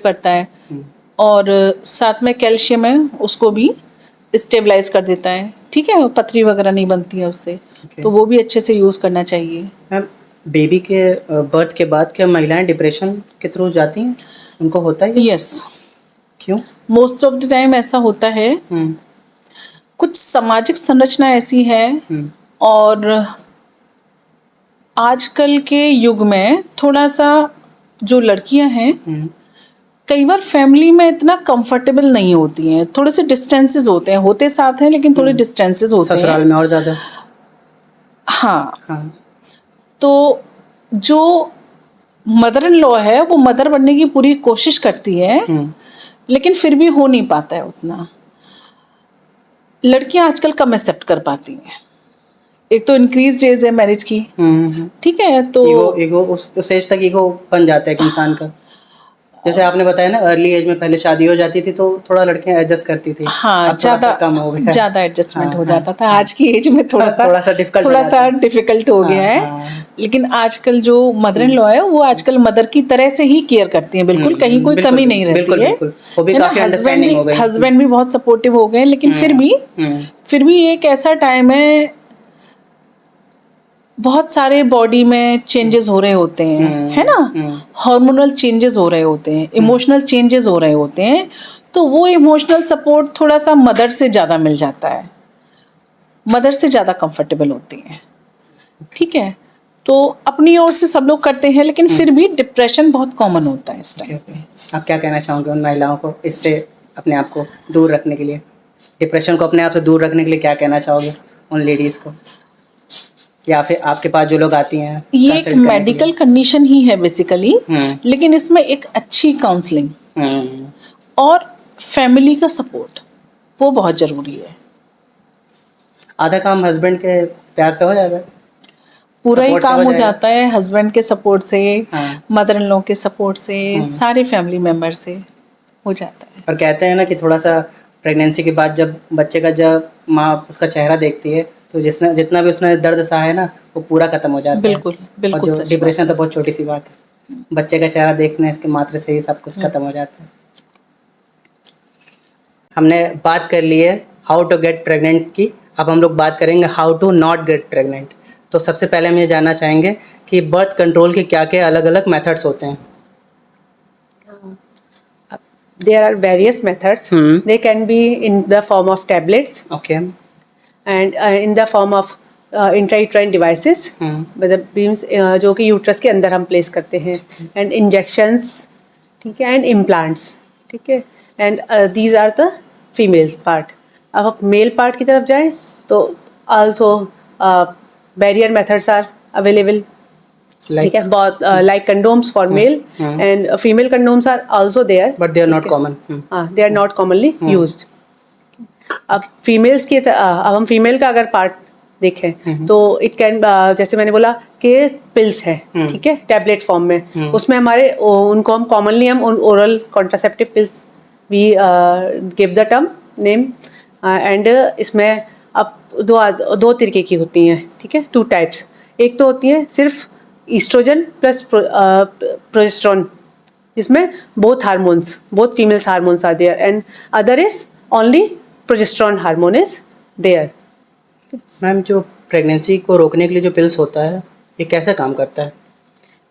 करता है, और साथ में कैल्शियम है, उसको भी स्टेबलाइज कर देता है, ठीक है, पथरी वगैरह नहीं बनती है उससे, तो वो भी अच्छे से यूज़ करना चाहिए। मैम, बेबी के बर्थ के बाद क्या महिलाएं डिप्रेशन के थ्रू जाती हैं? उनको होता है? यस, क्यों? मोस्ट ऑफ द टाइम ऐसा होता है। कुछ सामाजिक संरचना ऐसी है, और आजकल के युग में थोड़ा सा जो लड़कियां हैं कई बार फैमिली में इतना कंफर्टेबल नहीं होती हैं, थोड़े से डिस्टेंसेस होते हैं, होते साथ हैं लेकिन थोड़े डिस्टेंसेस होते हैं। ससुराल में और ज़्यादा। हाँ, तो जो मदर इन लॉ है वो मदर बनने की पूरी कोशिश करती है, लेकिन फिर भी हो नहीं पाता है उतना। लड़कियां आजकल कम एक्सेप्ट कर पाती हैं, एक तो इंक्रीज एज है मैरिज की, ठीक है, तो ईगो उस एज तक ईगो बन जाता है एक इंसान का। जैसे आपने बताया ना, अर्ली एज में पहले शादी हो जाती थी तो थोड़ा लड़कियां एडजस्ट करती थी। हाँ, ज़्यादा कम हो गया, ज़्यादा एडजस्टमेंट हो जाता था। आज की एज में थोड़ा सा डिफिकल्ट हो गया है। लेकिन आजकल जो मदर इन लॉ है वो आजकल मदर की तरह से ही केयर करती हैं, बिल्कुल कहीं कोई कमी नहीं रहती है। वो भी काफी अंडरस्टैंडिंग हो गई, हस्बैंड भी बहुत सपोर्टिव हो गए, लेकिन फिर भी एक ऐसा टाइम है बहुत सारे बॉडी में चेंजेस हो रहे होते हैं, है ना, हार्मोनल चेंजेस हो रहे होते हैं, इमोशनल चेंजेस हो रहे होते हैं, तो वो इमोशनल सपोर्ट थोड़ा सा मदर से ज़्यादा मिल जाता है, मदर से ज़्यादा कंफर्टेबल होती हैं, ठीक है। तो अपनी ओर से सब लोग करते हैं, लेकिन फिर भी डिप्रेशन बहुत कॉमन होता है इस टाइम पे। आप क्या कहना चाहोगे उन महिलाओं को इससे अपने आप को दूर रखने के लिए, डिप्रेशन को अपने आप से दूर रखने के लिए क्या कहना चाहोगे उन लेडीज़ को, या फिर आपके पास जो लोग आती हैं? ये एक मेडिकल कंडीशन ही है बेसिकली, लेकिन इसमें एक अच्छी काउंसलिंग और फैमिली का सपोर्ट वो बहुत ज़रूरी है। आधा काम हस्बैंड के प्यार से हो जाता है, पूरा ही Support से काम हो हो जाएगा। जाता है हस्बैंड के सपोर्ट से, हाँ। मदर इन लॉ के सपोर्ट से, सारे फैमिली मेम्बर से हो जाता है। और कहते हैं ना कि थोड़ा सा प्रेगनेंसी के बाद जब बच्चे का जब माँ उसका चेहरा देखती है तो जितना भी उसने दर्द सहा है ना वो पूरा खत्म हो जाता है। बिल्कुल, बिल्कुल और जो सच डिप्रेशन तो बहुत छोटी सी बात है, बच्चे का चेहरा देखने इसके मात्र से ही सब कुछ खत्म हो जाता है। हमने बात कर ली है हाउ टू गेट प्रेग्नेंट की, अब हम लोग बात करेंगे how to not get pregnant. तो सबसे पहले हम ये जानना चाहेंगे कि बर्थ कंट्रोल के क्या क्या अलग अलग मेथड्स होते हैं? There are various methods. They can be in the form of tablets okay. and in the form of intrauterine devices, मतलब beams जो कि यूट्रस के अंदर हम प्लेस करते हैं, and injections, ठीक है, and implants, ठीक है, and these are the female part. अब आप मेल पार्ट की तरफ जाएं तो also barrier methods are available. ठीक है, बहुत like condoms for male and female condoms are also there, but they are not common. they are not commonly used. अब फीमेल्स की अब हम फीमेल का अगर पार्ट देखें तो इट कैन जैसे मैंने बोला कि पिल्स है, ठीक है, टैबलेट फॉर्म में, उसमें हमारे उनको हम कॉमनली हम oral contraceptive pills we give the term name and इसमें अब दो तरीके की होती हैं, ठीक है, 2 टाइप्स। एक तो होती है सिर्फ ईस्ट्रोजन प्लस प्रोजेस्टेरोन, जिसमें both females hormones are there, and other is only progesterone hormone is there. Ma'am जो प्रेगनेंसी को रोकने के लिए जो पिल्स होता है ये कैसे काम करता है?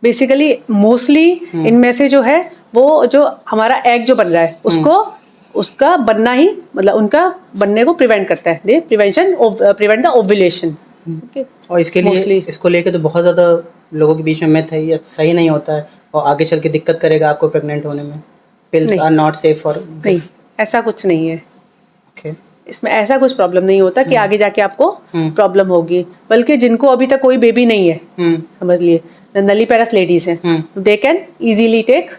बेसिकली मोस्टली इनमें से जो है वो जो हमारा एग जो बन रहा है उसका बनना ही, मतलब उनका बनने को प्रिवेंट करता है, दे प्रिवेंट द ओव्यूलेशन। और इसके लिए इसको लेके तो बहुत ज़्यादा लोगों के बीच में मिथ है, ये सही नहीं होता है और आगे चल के दिक्कत करेगा आपको प्रेग्नेंट होने में, pills are not safe for. नहीं, ऐसा कुछ नहीं है। ओके। इसमें ऐसा कुछ प्रॉब्लम नहीं होता कि आगे जाके आपको प्रॉब्लम होगी, बल्कि जिनको अभी तक कोई बेबी नहीं है, समझ लिए नलीपेरस लेडीज हैं, they can easily take.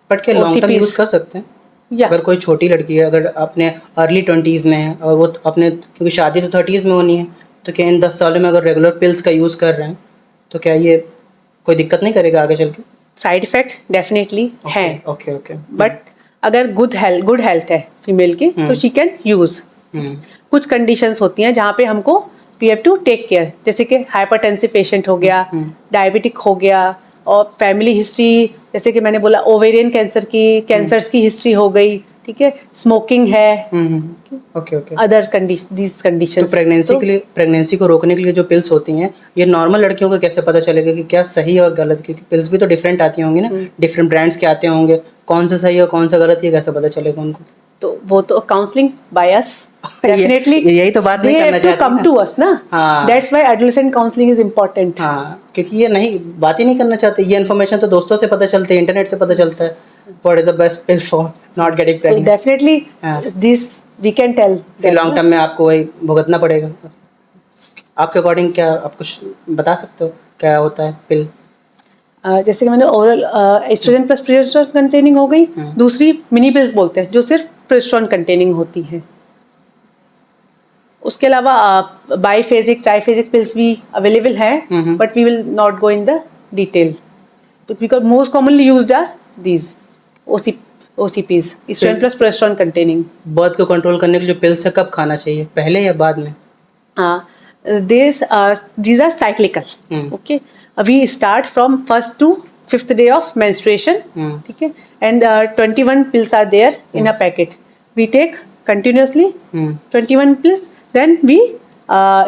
But क्या लॉन्ग टर्म यूज़ कर सकते हैं? अगर कोई छोटी लड़की है, अगर अपने अर्ली 20s में है और वो अपने, क्योंकि शादी तो 30s में होनी है, तो क्या इन 10 सालों में अगर रेगुलर पिल्स का यूज़ कर रहे हैं तो क्या ये कोई दिक्कत नहीं करेगा आगे चल के? साइड इफेक्ट डेफिनेटली है। Okay okay. बट अगर गुड हेल्थ है फीमेल की तो शी कैन यूज़। कुछ कंडीशंस होती हैं जहाँ पे हमको we have to take care, जैसे कि हाइपरटेंसिव पेशेंट हो गया, डायबिटिक हो गया, और फैमिली हिस्ट्री, जैसे कि मैंने बोला ओवेरियन कैंसर्स की हिस्ट्री हो गई, ठीक है, स्मोकिंग है, okay okay, other these condition. तो प्रेगनेंसी के लिए, प्रेगनेंसी को रोकने के लिए जो पिल्स होती हैं ये नॉर्मल लड़कियों को कैसे पता चलेगा कि क्या सही और गलत? क्योंकि पिल्स भी तो डिफरेंट आती होंगी ना, डिफरेंट ब्रांड्स के आते होंगे, कौन सा सही और कौन सा गलत ये कैसे पता चलेगा उनको? तो वो तो काउंसलिंग बायस डेफिनेटली, यही तो बात नहीं करना चाहते, कम टू अस ना, हाँ, that's why adolescent counselling is important. हाँ, क्योंकि ये नहीं बात ही नहीं करना चाहते, ये इन्फॉर्मेशन तो दोस्तों से पता चलती है, इंटरनेट से पता चलता है what is the best pill for not getting pregnant. तो definitely this we can tell, फिर लॉन्ग टर्म में आपको वही भुगतना पड़ेगा। आपके अकॉर्डिंग क्या आप कुछ बता सकते हो क्या होता है पिल? जैसे कि मैंने oral estrogen plus progesterone containing हो गई, दूसरी मिनी पिल्स बोलते हैं जो सिर्फ प्रोजेस्टेरोन कंटेनिंग होती हैं। उसके अलावा बाईफेजिक ट्राईफेजिक पिल्स भी अवेलेबल हैं, but we will not go in the detail, because most commonly used are these OCPs, estrogen plus progesterone containing. Birth को कंट्रोल करने के लिए जो पिल्स है कब खाना चाहिए, पहले या बाद में? These are cyclical. Okay, we start from 1st to 5th day of menstruation. ठीक है, and 21 pills are there in a packet. We take continuously 21 pills, then we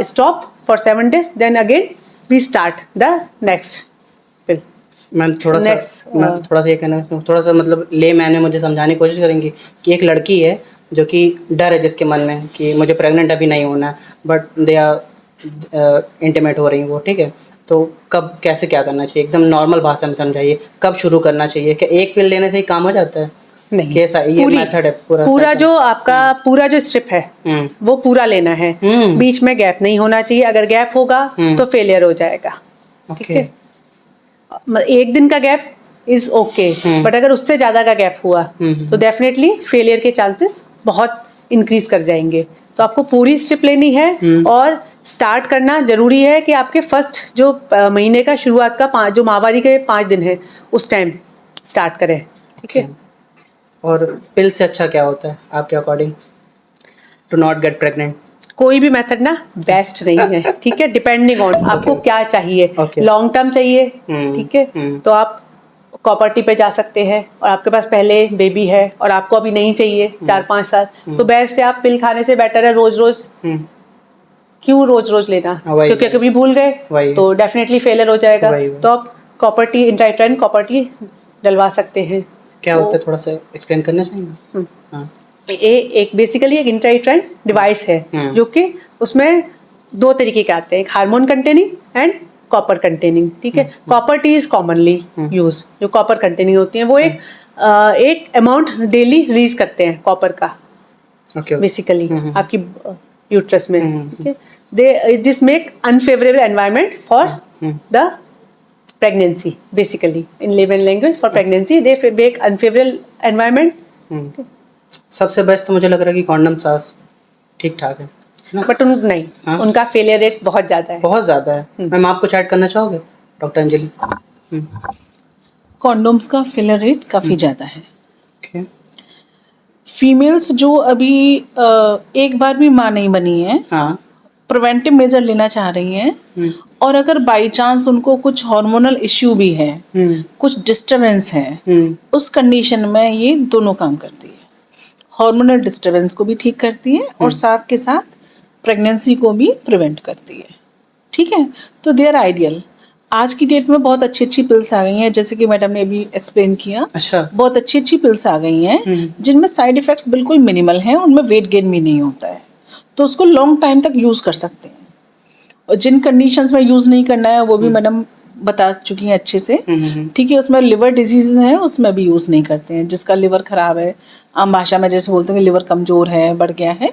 stop for 7 days, then again we start the next pill. मैं थोड़ा सा ये कहना, थोड़ा सा मतलब ले मैंने मुझे समझाने की कोशिश करेंगी कि एक लड़की है जो कि डर है जिसके मन में कि मुझे प्रेग्नेंट अभी नहीं होना है, बट दे आर इंटीमेट हो रही वो, ठीक है, तो कब कैसे क्या करना चाहिए, एकदम नॉर्मल भाषा में समझाइए, कब शुरू करना चाहिए, क्या एक पिल लेने से ही काम हो जाता है? नहीं, कैसा ये मेथड है पूरा जो आपका पूरा जो स्ट्रिप है वो पूरा लेना है, बीच में गैप नहीं होना चाहिए, अगर गैप होगा तो फेलियर हो जाएगा, ठीक है। एक दिन का गैप इज ओके, बट अगर उससे ज्यादा का गैप हुआ तो डेफिनेटली फेलियर के चांसेस बहुत इंक्रीज कर जाएंगे। तो आपको पूरी स्ट्रिप लेनी है और स्टार्ट करना जरूरी है कि आपके फर्स्ट जो महीने का शुरुआत का जो माहवारी के 5 दिन है उस टाइम स्टार्ट करें, ठीक है। और पिल से अच्छा क्या होता है आपके according to not get pregnant? कोई भी मेथड ना बेस्ट नहीं है, ठीक है, डिपेंडिंग ऑन आपको क्या चाहिए। लॉन्ग टर्म चाहिए, ठीक है, तो आप कॉपर टी पे जा सकते हैं, और आपके पास पहले बेबी है और आपको अभी नहीं चाहिए 4-5 साल, तो बेस्ट है आप पिल खाने से बेटर है रोज रोज क्यों रोज रोज लेना, क्योंकि कभी भूल गए तो डेफिनेटली फेलियर हो जाएगा। तो आप कॉपर टी, इंट्राइट्राइन कॉपर टी डलवा सकते हैं। क्या होता है थोड़ा सा एक्सप्लेन करना चाहिए? हाँ, एक बेसिकली एक इंट्राइट्राइन डिवाइस है जो कि उसमें 2 तरीके के आते हैं, एक hormone containing and copper containing, ठीक है। Copper T is commonly use, जो कॉपर कंटेनिंग होती है वो एक अमाउंट डेली रिलीज करते हैं कॉपर का, बेसिकली आपकी यूट्रस में, ठीक है। They this make unfavourable environment for the pregnancy, basically in layman language for pregnancy they make unfavorable environment। सबसे बेस्ट तो मुझे लग रहा है कि कॉन्डम सास ठीक ठाक है, बट नहीं, उनका फेलियर रेट बहुत ज़्यादा है, बहुत ज़्यादा है। मैम आप कुछ ऐड करना चाहोगे डॉक्टर अंजलि? कॉन्डोम्स का फेलियर रेट काफ़ी ज़्यादा है। okay. फीमेल्स जो अभी एक बार भी माँ नहीं बनी है, हाँ, प्रिवेंटिव मेजर लेना चाह रही हैं, और अगर बाई चांस उनको कुछ हार्मोनल इश्यू भी है, कुछ डिस्टरबेंस है, उस कंडीशन में ये दोनों काम करती है। हार्मोनल डिस्टरबेंस को भी ठीक करती है और साथ के साथ प्रेगनेंसी को भी प्रिवेंट करती है, ठीक है। तो दे आर आइडियल। आज की डेट में बहुत अच्छी अच्छी पिल्स आ गई हैं, जैसे कि मैडम ने अभी एक्सप्लेन किया। अच्छा, बहुत अच्छी अच्छी पिल्स आ गई हैं जिनमें साइड इफ़ेक्ट्स बिल्कुल मिनिमल हैं, उनमें वेट गेन भी नहीं होता है, तो उसको लॉन्ग टाइम तक यूज़ कर सकते हैं। और जिन कंडीशंस में यूज़ नहीं करना है वो भी मैडम बता चुकी हैं अच्छे से, ठीक है। उसमें लिवर डिजीज है, उसमें भी यूज़ नहीं करते हैं। जिसका लिवर ख़राब है, आम भाषा में जैसे बोलते हैं कि लिवर कमज़ोर है, बढ़ गया है,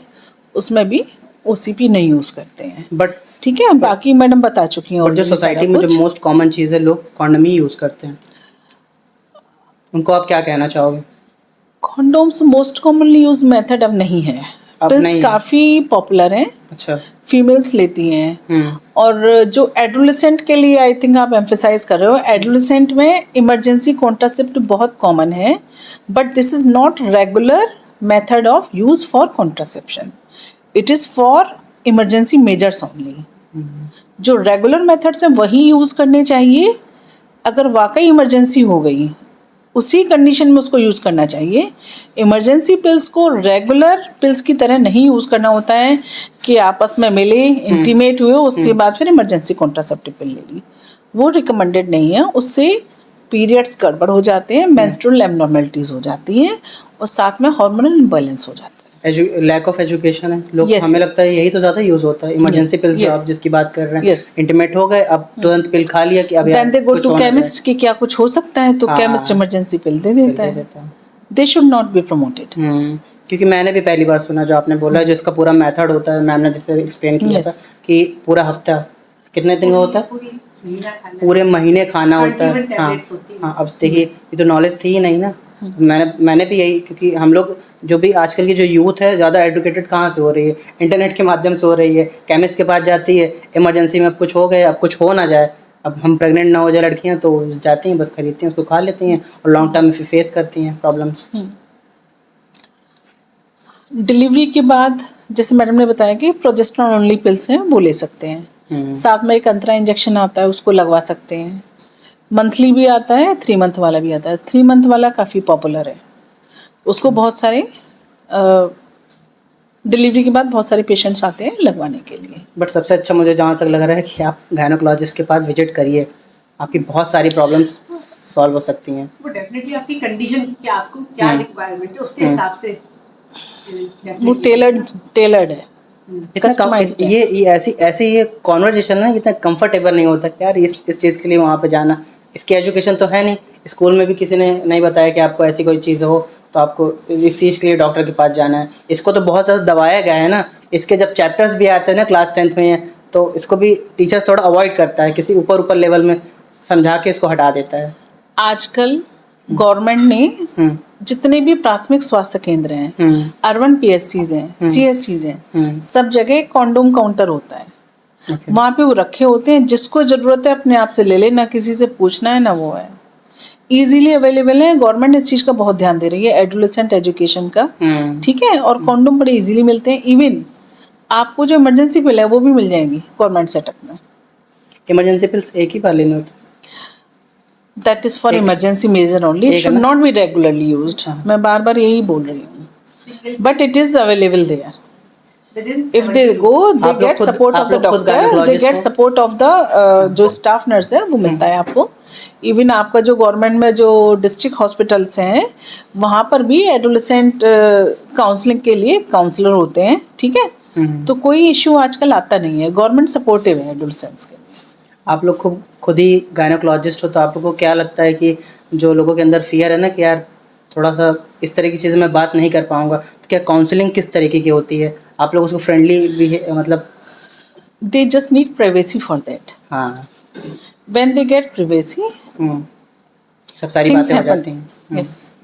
उसमें भी OCP नहीं यूज़ करते हैं, बट ठीक है। बाकी मैडम बता चुकी हैं। और जो सोसाइटी में जो मोस्ट कॉमन चीज़ है, लोग कॉन्डम ही यूज़ करते हैं, उनको आप क्या कहना चाहोगे? Condoms most commonly use method अब नहीं है, पिल्स काफ़ी पॉपुलर हैं। अच्छा, फीमेल्स लेती हैं। और जो एडोलेसेंट के लिए आई थिंक आप एम्फेसाइज कर रहे हो, एडोलेसेंट में इमरजेंसी कॉन्ट्रासेप्टिव बहुत कॉमन है, but this is not regular method of use for contraception, it is for emergency measures only. जो रेगुलर मेथड्स हैं वही यूज़ करने चाहिए। अगर वाकई इमरजेंसी हो गई उसी कंडीशन में उसको यूज़ करना चाहिए। इमरजेंसी पिल्स को रेगुलर पिल्स की तरह नहीं यूज़ करना होता है कि आपस में मिले, इंटीमेट हुए, उसके बाद फिर इमरजेंसी कॉन्ट्रासेप्टिव पिल ले ली, वो रिकमेंडेड नहीं है। उससे पीरियड्स गड़बड़ हो जाते हैं, मेंस्ट्रुअल एब्नॉर्मलिटीज़ हो जाती हैं और साथ में हार्मोनल इम्बैलेंस हो जाता है। लैक ऑफ एजुकेशन है लोग, हमें लगता है यही तो ज़्यादा यूज़ होता है इमरजेंसी पिल्स जो आप जिसकी बात कर रहे हैं। इंटीमेट हो गए, अब तुरंत पिल खा लिया कि अब then they go to chemist कि क्या कुछ हो सकता है, तो केमिस्ट इमरजेंसी पिल दे देता है। They should not be promoted. क्योंकि मैंने भी पहली बार सुना जो आपने बोला, जो इसका पूरा मेथड होता है, मैम ने जैसे एक्सप्लेन किया था कि पूरा हफ्ता कितने दिन का होता है, पूरे महीने खाना होता है। हाँ, अब देखिए ये तो नॉलेज थी ही नहीं ना। मैंने भी यही, क्योंकि हम लोग जो भी आजकल की जो यूथ है ज़्यादा एडुकेटेड कहाँ से हो रही है, इंटरनेट के माध्यम से हो रही है। केमिस्ट के पास जाती है, इमरजेंसी में अब कुछ हो गए, अब कुछ हो ना जाए, अब हम प्रेग्नेंट ना हो जाए लड़कियां, तो जाती हैं, बस खरीदती हैं, उसको खा लेती हैं और लॉन्ग टर्म में फिर फेस करती हैं प्रॉब्लम्स। डिलीवरी के बाद जैसे मैडम ने बताया कि प्रोजेस्टेरॉन ओनली पिल्स हैं, वो ले सकते हैं। साथ में एक अंतरा इंजेक्शन आता है, उसको लगवा सकते हैं। मंथली भी आता है, 3 मंथ वाला भी आता है। 3 मंथ वाला काफ़ी पॉपुलर है, उसको बहुत सारे डिलीवरी के बाद बहुत सारे पेशेंट्स आते हैं लगवाने के लिए। बट सबसे अच्छा मुझे जहाँ तक लग रहा है कि आप गायनोकोलॉजिस्ट के पास विजिट करिए, आपकी बहुत सारी प्रॉब्लम्स सॉल्व हो सकती हैं। वो डेफिनेटली आपकी कंडीशन क्या, आपको क्या रिक्वायरमेंट है उसके हिसाब से वो टेलर्ड है, customized है। ये ऐसी ये कॉन्वर्जेशन ना इतना कंफर्टेबल नहीं होता कि यार इस चीज़ के लिए वहाँ पे जाना। इसकी एजुकेशन तो है नहीं, स्कूल में भी किसी ने नहीं बताया कि आपको ऐसी कोई चीज़ हो तो आपको इस चीज़ के लिए डॉक्टर के पास जाना है। इसको तो बहुत ज़्यादा दबाया गया है ना। इसके जब चैप्टर्स भी आते हैं ना क्लास 10th में, तो इसको भी टीचर्स थोड़ा अवॉइड करता है, किसी ऊपर लेवल में समझा के इसको हटा देता है। आजकल गवर्नमेंट ने जितने भी प्राथमिक स्वास्थ्य केंद्र हैं, अर्बन PSCs हैं, CSCs हैं, सब जगह कॉन्डोम काउंटर होता है। वहाँ पे वो रखे होते हैं, जिसको ज़रूरत है अपने आप से ले ले, ना किसी से पूछना है ना वो है, इजीली अवेलेबल है। गवर्नमेंट इस चीज़ का बहुत ध्यान दे रही है, एडोलेसेंट एजुकेशन का, ठीक है। और कॉन्डोम बड़े इजीली मिलते हैं। इवन आपको जो इमरजेंसी पिल है वो भी मिल जाएगी गवर्नमेंट सेटअप में। इमरजेंसी पिल्स एक ही बार लेनी होती है? That is for emergency major only, it should not be regularly used. मैं बार बार यही बोल रही हूँ, but it is available there. If they go, they get support of the doctor, they get support of the जो staff nurse है वो मिलता है आपको। इवन आपका जो गवर्नमेंट में जो डिस्ट्रिक्ट हॉस्पिटल्स हैं वहाँ पर भी एडोलेसेंट काउंसलिंग के लिए काउंसलर होते हैं, ठीक है। तो कोई इशू आजकल आता नहीं है, गवर्नमेंट सपोर्टिव है एडोलेसेंट्स के लिए। आप लोग खुद ही गायनोकोलॉजिस्ट हो, तो आप लोगों को क्या लगता है कि जो लोगों के अंदर फियर है ना कि यार थोड़ा सा इस तरह की चीज़ें मैं बात नहीं कर पाऊँगा, तो क्या काउंसलिंग किस तरीके की होती है? आप लोग उसको फ्रेंडली भी है, मतलब they just need privacy for that. हाँ, व्हेन दे गेट प्राइवेसी सब सारी बातें हो जाती हैं। यस।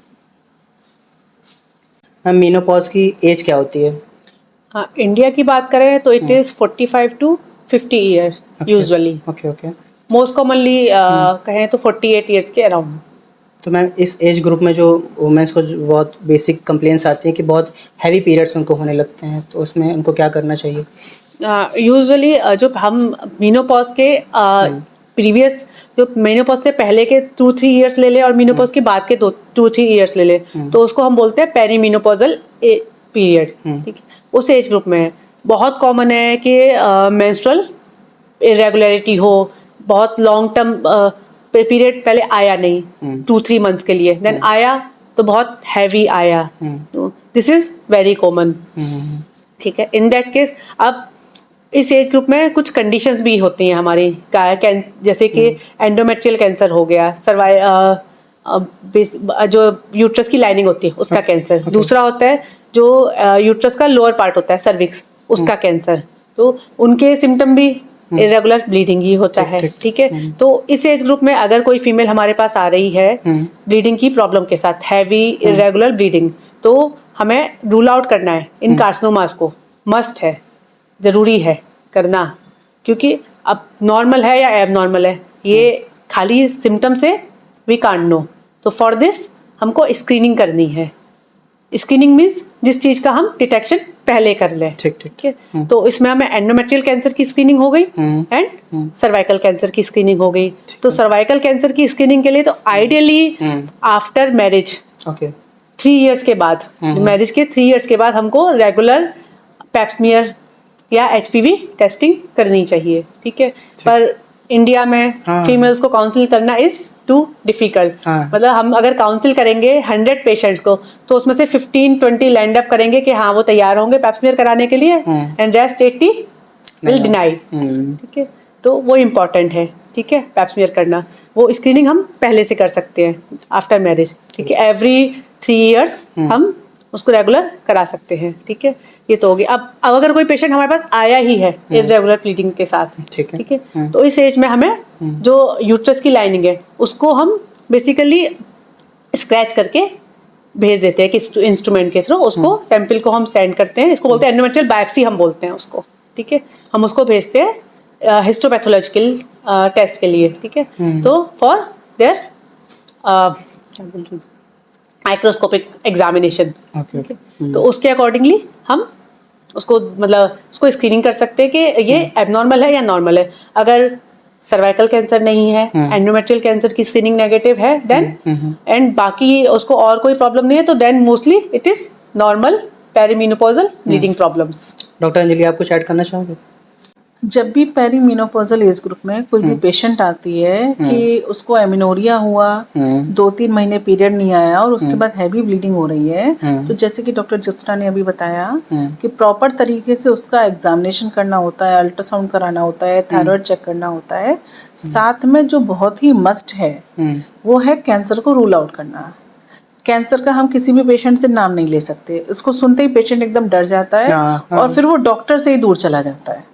मैम, मेनोपॉज की एज क्या होती है? हाँ, इंडिया की बात करें तो it is 45 to 50 years usually. Okay. Most commonly कहें तो 48 ईयर्स के अराउंड। तो मैम इस एज ग्रुप में जो वुमेंस को जो बहुत बेसिक कंप्लेंट्स आती हैं कि बहुत हैवी पीरियड्स उनको होने लगते हैं, तो उसमें उनको क्या करना चाहिए? यूजुअली जो हम मेनोपॉज के प्रीवियस जो मेनोपॉज से पहले के 2-3 ईयर्स ले ले और मेनोपॉज के बाद के 2-3 ईयर्स ले ले, तो उसको हम बोलते हैं पेरीमेनोपॉजल पीरियड, ठीक है। उस एज ग्रुप में बहुत कॉमन है कि मेंस्ट्रुअल इरेगुलरिटी हो, बहुत लॉन्ग टर्म पीरियड पहले आया नहीं 2-3 मंथ्स के लिए, देन आया तो बहुत हैवी आया, दिस इज वेरी कॉमन, ठीक है। इन दैट केस अब इस एज ग्रुप में कुछ कंडीशंस भी होती हैं हमारी, जैसे कि एंडोमेट्रियल कैंसर हो गया, जो यूट्रस की लाइनिंग होती है उसका कैंसर, दूसरा होता है जो यूट्रस का लोअर पार्ट होता है सर्विक्स, उसका कैंसर। तो उनके सिम्टम भी इरेगुलर ब्लीडिंग ही होता है, ठीक है। तो इस एज ग्रुप में अगर कोई फीमेल हमारे पास आ रही है ब्लीडिंग की प्रॉब्लम के साथ, हैवी इरेगुलर ब्लीडिंग, तो हमें रूल आउट करना है इन कार्सिनोमास को, मस्ट है, ज़रूरी है करना, क्योंकि अब नॉर्मल है या एब नॉर्मल है ये खाली सिम्टम से वी कांट नो। तो फॉर दिस हमको स्क्रीनिंग करनी है। स्क्रीनिंग मीन्स जिस चीज़ का हम डिटेक्शन पहले कर लें, ठीक है। तो इसमें हमें एंडोमेट्रियल कैंसर की स्क्रीनिंग हो गई एंड सर्वाइकल कैंसर की स्क्रीनिंग हो गई। तो सर्वाइकल कैंसर की स्क्रीनिंग के लिए तो आइडियली आफ्टर मैरिज 3 ईयर्स के बाद, मैरिज के 3 ईयर्स के बाद हमको रेगुलर पैप्समियर या HPV टेस्टिंग करनी चाहिए, ठीक है। पर इंडिया में फीमेल्स को काउंसिल करना इज टू डिफिकल्ट। मतलब हम अगर काउंसिल करेंगे 100 पेशेंट्स को, तो उसमें से 15-20 लैंड अप करेंगे कि हाँ वो तैयार होंगे पैप्समियर कराने के लिए, एंड रेस्ट 80 विल डिनाई, ठीक है। तो वो इम्पॉर्टेंट है, ठीक है, पैप्समियर करना। वो स्क्रीनिंग हम पहले से कर सकते हैं आफ्टर मैरिज, ठीक है। एवरी 3 ईयर्स हम उसको रेगुलर करा सकते हैं, ठीक है। ये तो होगी। अब अगर कोई पेशेंट हमारे पास आया ही है इरेगुलर ब्लीडिंग के साथ, ठीक है, तो इस एज में हमें जो यूट्रस की लाइनिंग है उसको हम बेसिकली स्क्रैच करके भेज देते हैं कि इंस्ट्रूमेंट के थ्रू उसको सैंपल को हम सेंड करते हैं। इसको बोलते हैं एंडोमेट्रियल बायोप्सी हम बोलते हैं उसको, ठीक है। हम उसको भेजते हैं हिस्टोपैथोलॉजिकल टेस्ट के लिए, ठीक है। तो फॉर देयर माइक्रोस्कोपिक एग्जामिनेशन, तो उसके अकॉर्डिंगली हम उसको मतलब उसको स्क्रीनिंग कर सकते हैं कि ये एबनॉर्मल है या नॉर्मल है। अगर सर्वाइकल कैंसर नहीं है, एंडोमेट्रियल कैंसर की स्क्रीनिंग नेगेटिव है, देन एंड बाकी उसको और कोई प्रॉब्लम नहीं है, तो then mostly it is normal perimenopausal bleeding problems. Doctor Anjali, आप कुछ ऐड करना चाहोगे? जब भी पेरीमेनोपॉजल एज ग्रुप में कोई भी पेशेंट आती है कि उसको एमिनोरिया हुआ, 2-3 महीने पीरियड नहीं आया और उसके बाद हैवी ब्लीडिंग हो रही है, तो जैसे कि डॉक्टर ज्योत्सना ने अभी बताया कि प्रॉपर तरीके से उसका एग्जामिनेशन करना होता है, अल्ट्रासाउंड कराना होता है, थायराइड चेक करना होता है। साथ में जो बहुत ही मस्ट है वो है कैंसर को रूल आउट करना। कैंसर का हम किसी भी पेशेंट से नाम नहीं ले सकते, इसको सुनते ही पेशेंट एकदम डर जाता है और फिर वो डॉक्टर से ही दूर चला जाता है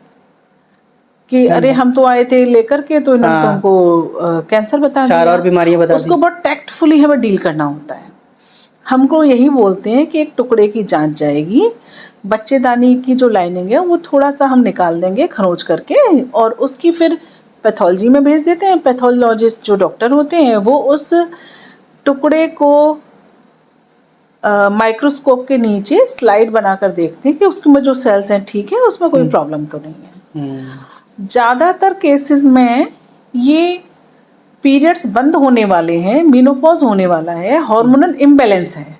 कि अरे हम तो आए थे लेकर के, तो इन्होंने तो हमको कैंसर बता दिया, 4 और बीमारियां बता दी। उसको बहुत टैक्टफुली हमें डील करना होता है। हमको यही बोलते हैं कि एक टुकड़े की जांच जाएगी, बच्चेदानी की जो लाइनिंग है वो थोड़ा सा हम निकाल देंगे खरोंच करके और उसकी फिर पैथोलॉजी में भेज देते हैं। पैथोलॉजिस्ट जो डॉक्टर होते हैं वो उस टुकड़े को माइक्रोस्कोप के नीचे स्लाइड बनाकर देखते हैं कि उसमें जो सेल्स हैं ठीक है, उसमें कोई प्रॉब्लम तो नहीं है। ज़्यादातर केसेस में ये पीरियड्स बंद होने वाले हैं, मेनोपॉज होने वाला है, हार्मोनल इम्बैलेंस है,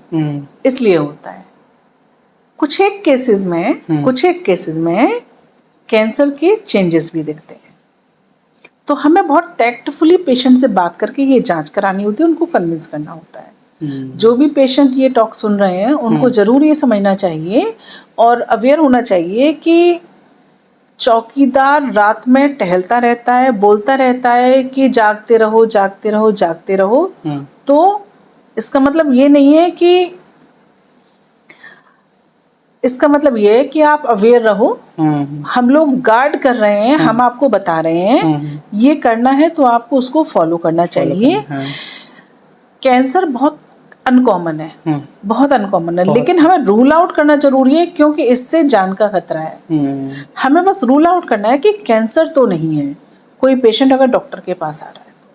इसलिए होता है। कुछ एक केसेस में कैंसर के चेंजेस भी दिखते हैं, तो हमें बहुत टैक्टफुली पेशेंट से बात करके ये जांच करानी होती है, उनको कन्विंस करना होता है। जो भी पेशेंट ये टॉक सुन रहे हैं उनको ज़रूर ये समझना चाहिए और अवेयर होना चाहिए कि चौकीदार रात में टहलता रहता है, बोलता रहता है कि जागते रहो जागते रहो जागते रहो, तो इसका मतलब ये नहीं है कि आप अवेयर रहो। हम लोग गार्ड कर रहे हैं, हम आपको बता रहे हैं ये करना है तो आपको उसको फॉलो करना चाहिए। कैंसर बहुत अनकॉमन है, बहुत अनकॉमन है, लेकिन हमें रूल आउट करना जरूरी है क्योंकि इससे जान का खतरा है। हमें बस रूल आउट करना है कि कैंसर तो नहीं है। कोई पेशेंट अगर डॉक्टर के पास आ रहा है तो,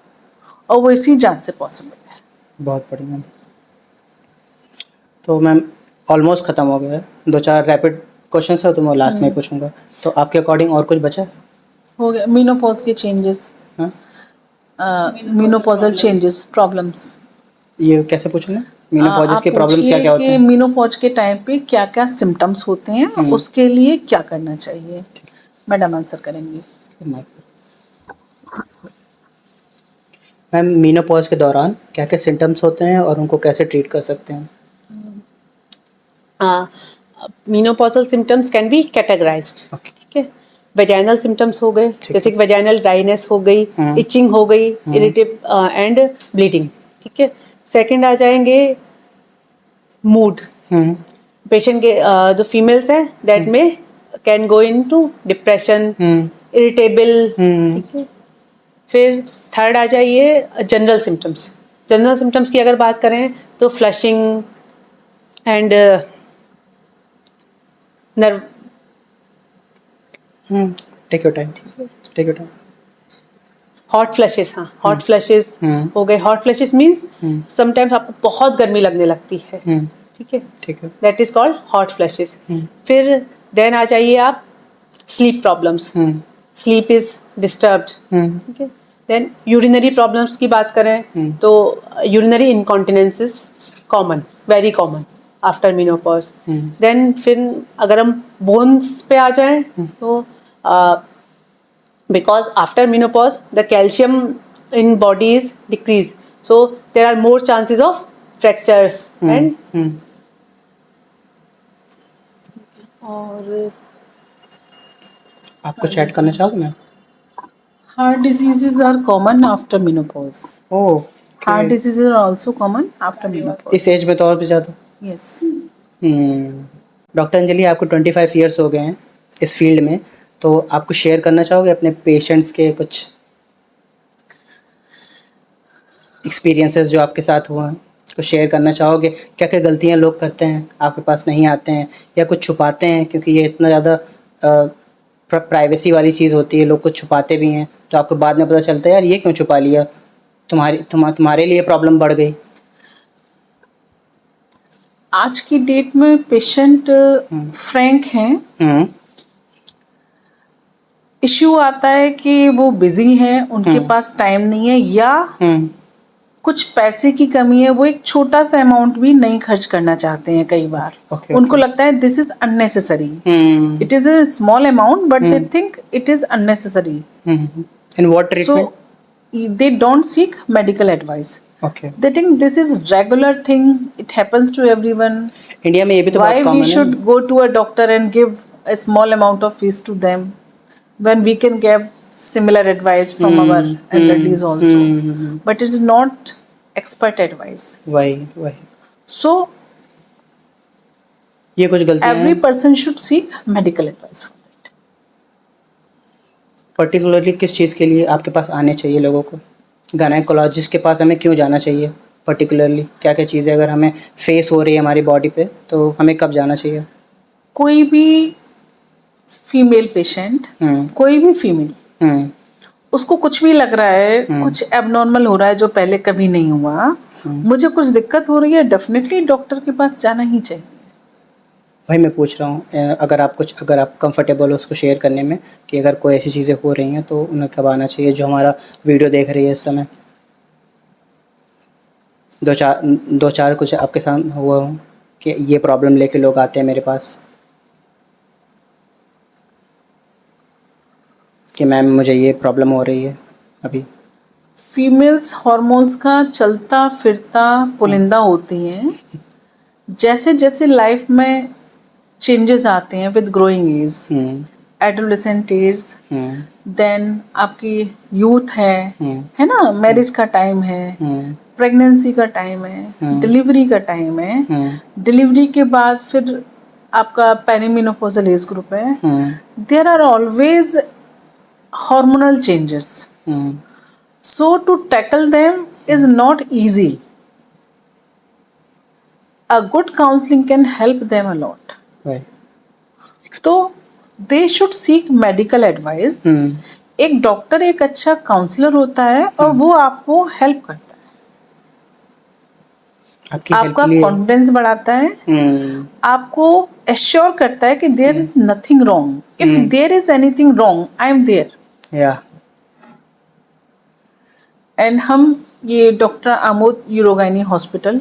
और वो इसी जांच से पॉसिबल है। बहुत बढ़िया। तो मैम ऑलमोस्ट ख़त्म हो गया है, 2-4 रैपिड क्वेश्चन है तो मैं लास्ट में पूछूंगा। तो आपके अकॉर्डिंग और कुछ बचा है? हो गया। मेनोपॉज के चेंजेस, मेनोपॉजल चेंजेस, प्रॉब्लम्स, ये कैसे पूछूंगा? मेनोपॉज के प्रॉब्लम्स क्या होते हैं? मेनोपॉज के टाइम पे क्या क्या सिम्टम्स होते हैं, उसके लिए क्या करना चाहिए, मैडम आंसर करेंगी। मैम मेनोपॉज के दौरान क्या क्या सिम्टम्स होते हैं और उनको कैसे ट्रीट कर सकते हैं? Menopausal symptoms can be categorised. ठीक है, वेजाइनल सिम्टम्स हो गए, जैसे कि वेजाइनल ड्राइनेस हो गई, इचिंग हो गई, इरिटेट एंड ब्लीडिंग। ठीक है, सेकंड आ जाएंगे मूड। पेशेंट के जो फीमेल्स हैं दैट में can go into depression, irritable. ठीक है, फिर थर्ड आ जाइए जनरल सिम्टम्स। जनरल सिम्टम्स की अगर बात करें तो flushing and nerve. Take your time. Hot flashes, हाँ हॉट फ्लैशेस हो गए। हॉट फ्लैशेस मीन्स समटाइम्स आपको बहुत गर्मी लगने लगती है। ठीक है, that is called hot flashes. फिर देन आ जाइए आप sleep problems, sleep is disturbed. ठीक है, देन यूरिनरी प्रॉब्लम्स की बात करें तो urinary incontinence is common, very common after menopause. Then फिर अगर हम बोन्स पे आ जाएं तो because after menopause the calcium in body is decreased, so there are more chances of fractures and और आप कुछ ऐड करना चाहोगे ma'am? Heart diseases are common after menopause. Heart diseases are also common after menopause. इस as में तो और भी ज़्यादा। Yes. डॉक्टर अंजलि, आपको 25 ईयर्स हो गए हैं इस फील्ड में, तो आप कुछ शेयर करना चाहोगे अपने पेशेंट्स के कुछ एक्सपीरियंसेस जो आपके साथ हुआ हैं, कुछ शेयर करना चाहोगे? क्या क्या गलतियां लोग करते हैं, आपके पास नहीं आते हैं या कुछ छुपाते हैं? क्योंकि ये इतना ज़्यादा प्राइवेसी वाली चीज़ होती है, लोग कुछ छुपाते भी हैं तो आपको बाद में पता चलता है यार ये क्यों छुपा लिया, तुम्हारे लिए प्रॉब्लम बढ़ गई। आज की डेट में पेशेंट फ्रैंक हैं। इश्यू आता है कि वो बिजी हैं, उनके पास टाइम नहीं है, या कुछ पैसे की कमी है, वो एक छोटा सा अमाउंट भी नहीं खर्च करना चाहते हैं कई बार। उनको लगता है this is unnecessary, it is a small amount but they think it is unnecessary, and what treatment, so they don't seek medical advice. Okay. They think this is regular thing, it happens to everyone. India में ये भी तो Why बहुत we common है। should go to a doctor and give a small amount of fees to them when we can give similar advice from our elderlies also. But it is not expert advice. वही So ये कुछ गलतियाँ every हैं। person should seek medical advice for that. Particularly किस चीज़ के लिए आपके पास आने चाहिए लोगों को? गायनेकोलॉजिस्ट के पास हमें क्यों जाना चाहिए? पर्टिकुलरली क्या क्या चीज़ें अगर हमें फेस हो रही है हमारी बॉडी पे तो हमें कब जाना चाहिए? कोई भी फीमेल पेशेंट, कोई भी फीमेल, उसको कुछ भी लग रहा है, कुछ एबनॉर्मल हो रहा है जो पहले कभी नहीं हुआ, मुझे कुछ दिक्कत हो रही है, डेफिनेटली डॉक्टर के पास जाना ही चाहिए। वही मैं पूछ रहा हूँ, अगर आप कंफर्टेबल हो उसको शेयर करने में कि अगर कोई ऐसी चीज़ें हो रही हैं तो उन्हें कब आना चाहिए, जो हमारा वीडियो देख रही है इस समय। दो चार कुछ आपके साथ हुआ हो कि ये प्रॉब्लम लेके लोग आते हैं मेरे पास कि मैम मुझे ये प्रॉब्लम हो रही है अभी। फीमेल्स हॉर्मोन्स का चलता फिरता पुलिंदा होती हैं। जैसे जैसे लाइफ में चेंजेस आते हैं with growing age, adolescent age, then आपकी यूथ है ना, मैरिज का टाइम है, प्रेगनेंसी का टाइम है, डिलीवरी का टाइम है, डिलीवरी के बाद फिर आपका पेरीमेनोपॉजल एज ग्रुप है, there are always hormonal changes. So to tackle them is not easy. A good counseling can help them a lot. Right. So they should seek medical advice. एक doctor एक अच्छा counsellor होता है और वो आपको help करता है, आपका कॉन्फिडेंस बढ़ाता है, आपको एश्योर करता है कि there is nothing wrong, if there is anything wrong I am there. And हम ये doctor Amod urogynae hospital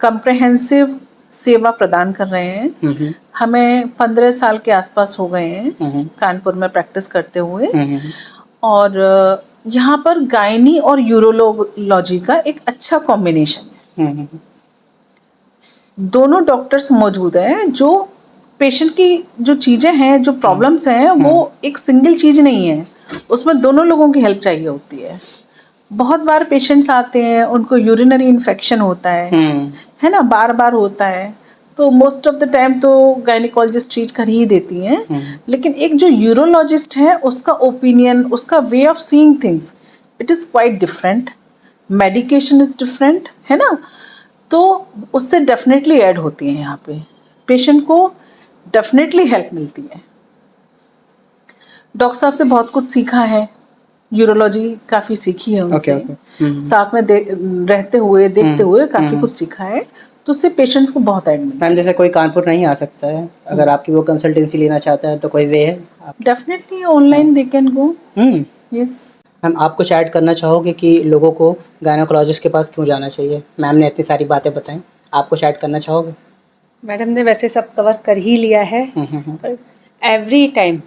comprehensive सेवा प्रदान कर रहे हैं। हमें 15 साल के आसपास हो गए हैं कानपुर में प्रैक्टिस करते हुए, और यहाँ पर गायनी और यूरोलॉजी का एक अच्छा कॉम्बिनेशन है। दोनों डॉक्टर्स मौजूद हैं, जो पेशेंट की जो चीज़ें हैं, जो प्रॉब्लम्स हैं, वो एक सिंगल चीज़ नहीं है, उसमें दोनों लोगों की हेल्प चाहिए होती है। बहुत बार पेशेंट्स आते हैं, उनको यूरिनरी इन्फेक्शन होता है ना, बार बार होता है, तो मोस्ट ऑफ द टाइम तो गायनेकोलॉजिस्ट ट्रीट कर ही देती हैं, लेकिन एक जो यूरोलॉजिस्ट है उसका ओपिनियन, उसका way of seeing things, it is quite different, medication is different, है ना, तो उससे डेफिनेटली ऐड होती है, यहाँ पे पेशेंट को डेफिनेटली हेल्प मिलती है। डॉक्टर साहब से बहुत कुछ सीखा है, यूरोलॉजी काफ़ी सीखी है उनसे, साथ में रहते हुए देखते हुए काफ़ी कुछ सीखा है, तो उससे पेशेंट्स को बहुत ऐड मिलता है। मैम जैसे कोई कानपुर नहीं आ सकता है, अगर आपकी वो कंसल्टेंसी लेना चाहता है तो कोई वे है? Definitely online they can go. Yes ma'am, आप कुछ ऐड करना चाहोगे कि लोगों को गायनेकोलॉजिस्ट के पास क्यों जाना चाहिए? मैम ने इतनी सारी बातें बताई, आप कुछ ऐड करना चाहोगे? मैडम ने वैसे सब कवर कर ही लिया है। एवरी टाइम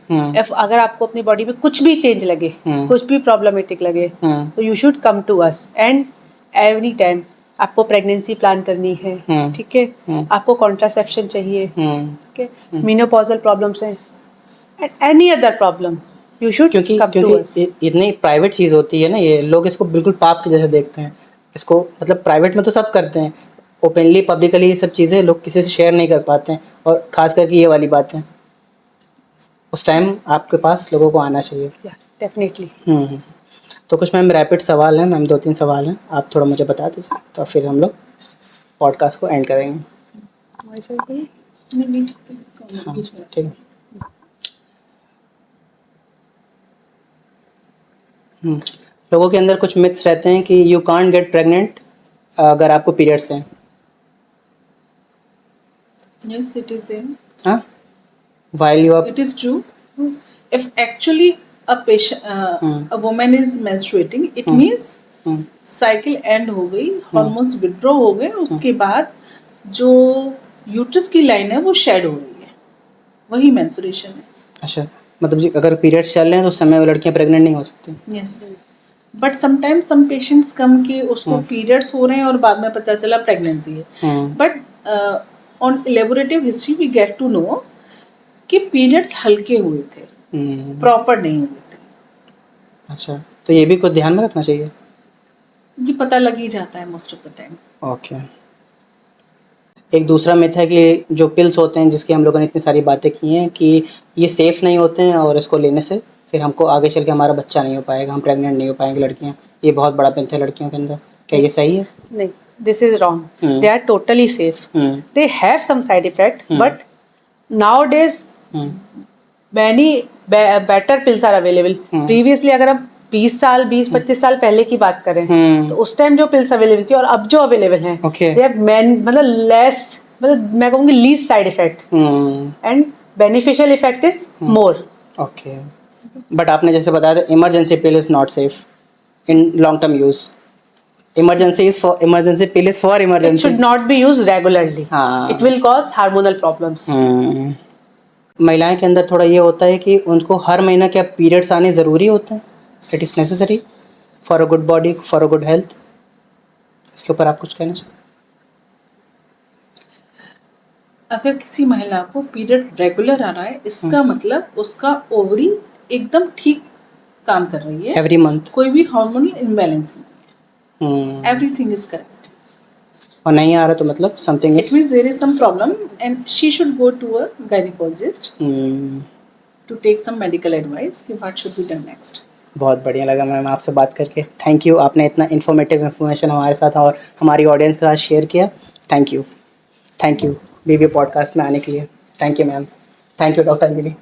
अगर आपको अपनी बॉडी में कुछ भी चेंज लगे, कुछ भी प्रॉब्लमेटिक लगे, तो you should come to us. And every time आपको प्रेगनेंसी प्लान करनी है, ठीक है, आपको कॉन्ट्रासेप्शन चाहिए, ठीक है, मेनोपॉजल प्रॉब्लम्स हैं, any other problem, you should क्योंकि इतनी प्राइवेट चीज़ होती है ना, ये लोग इसको बिल्कुल पाप के जैसे देखते हैं इसको। मतलब प्राइवेट में तो सब करते हैं, ओपनली पब्लिकली ये सब चीज़ें लोग किसी से शेयर नहीं कर पाते हैं, और ख़ास करके ये वाली बातें उस टाइम आपके पास लोगों को आना चाहिए। डेफिनेटली। तो कुछ मैम रैपिड सवाल हैं, मैम 2-3 सवाल हैं, आप थोड़ा मुझे बता दीजिए, तो फिर हम लोग पॉडकास्ट को एंड करेंगे। हाँ ठीक है। लोगों के अंदर कुछ मिथ्स रहते हैं कि यू कांट गेट प्रेग्नेंट अगर आपको पीरियड्स हैं। Yes, it is there. हाँ, while you are It is true. If actually a patient, a woman is menstruating, it means cycle and हो गई, हार्मोन्स विड्रॉ हो गए, उसके बाद जो यूट्रस की लाइन है वो शेड हो रही है, वही मेंस्ट्रुएशन है। अच्छा, मतलब जी अगर पीरियड्स चल रहे हैं तो उस समय वो लड़कियां प्रेग्नेंट नहीं हो सकती? Yes, but sometimes some patients come के उसको पीरियड्स हो रहे हैं और बाद में पता चला प्रेगनेंसी है, but on elaborative history we get to know कि पीरियड्स हल्के हुए थे, प्रॉपर नहीं हुए थे। अच्छा, तो ये भी कुछ ध्यान में रखना चाहिए? ये पता लग ही जाता है most of the time. Okay. एक दूसरा मिथ है कि जो पिल्स होते हैं जिसकी हम लोगों ने इतनी सारी बातें की हैं कि ये सेफ़ नहीं होते हैं और इसको लेने से फिर हमको आगे चल के हमारा बच्चा नहीं हो पाएगा, हम प्रेग्नेंट नहीं हो पाएंगे लड़कियां। ये बहुत बड़ा मिथ है लड़कियों के अंदर, क्या ये सही है? नहीं, this is wrong. They are totally safe. They have some side effect, but nowadays many better pills are available. Previously अगर हम 20-25 साल पहले की बात करें तो उस टाइम जो पिल्स अवेलेबल थी और अब जो अवेलेबल हैं, they have मतलब लेस, मतलब मैं कहूँगी least side effect and beneficial effect is more. Okay, but आपने जैसे बताया था emergency pill is not safe in long term use. Emergency is for emergency, pill is for It emergency. should not be used regularly. हाँ। It will cause hormonal problems. महिलाएं के अंदर थोड़ा ये होता है कि उनको हर महीना क्या पीरियड्स आने ज़रूरी होते हैं? It is necessary for a good body, for a good health? इसके ऊपर आप कुछ कहना चाहिए? अगर किसी महिला को पीरियड रेगुलर आ रहा है, इसका मतलब उसका ओवरी एकदम ठीक काम कर रही है, एवरी मंथ कोई भी हार्मोनल इम्बैलेंस नहीं है, एवरीथिंग इज करेक्ट। और नहीं आ रहा तो मतलब something it means there is some problem and she should go to a gynaecologist to take some medical advice कि what should be done next. बहुत बढ़िया लगा मैम आपसे बात करके। थैंक यू, आपने इतना इन्फॉर्मेटिव इन्फॉर्मेशन हमारे साथ और हमारी ऑडियंस के साथ शेयर किया। Thank you, thank you BB podcast में आने के लिए। Thank you ma'am, thank you doctor Anjali.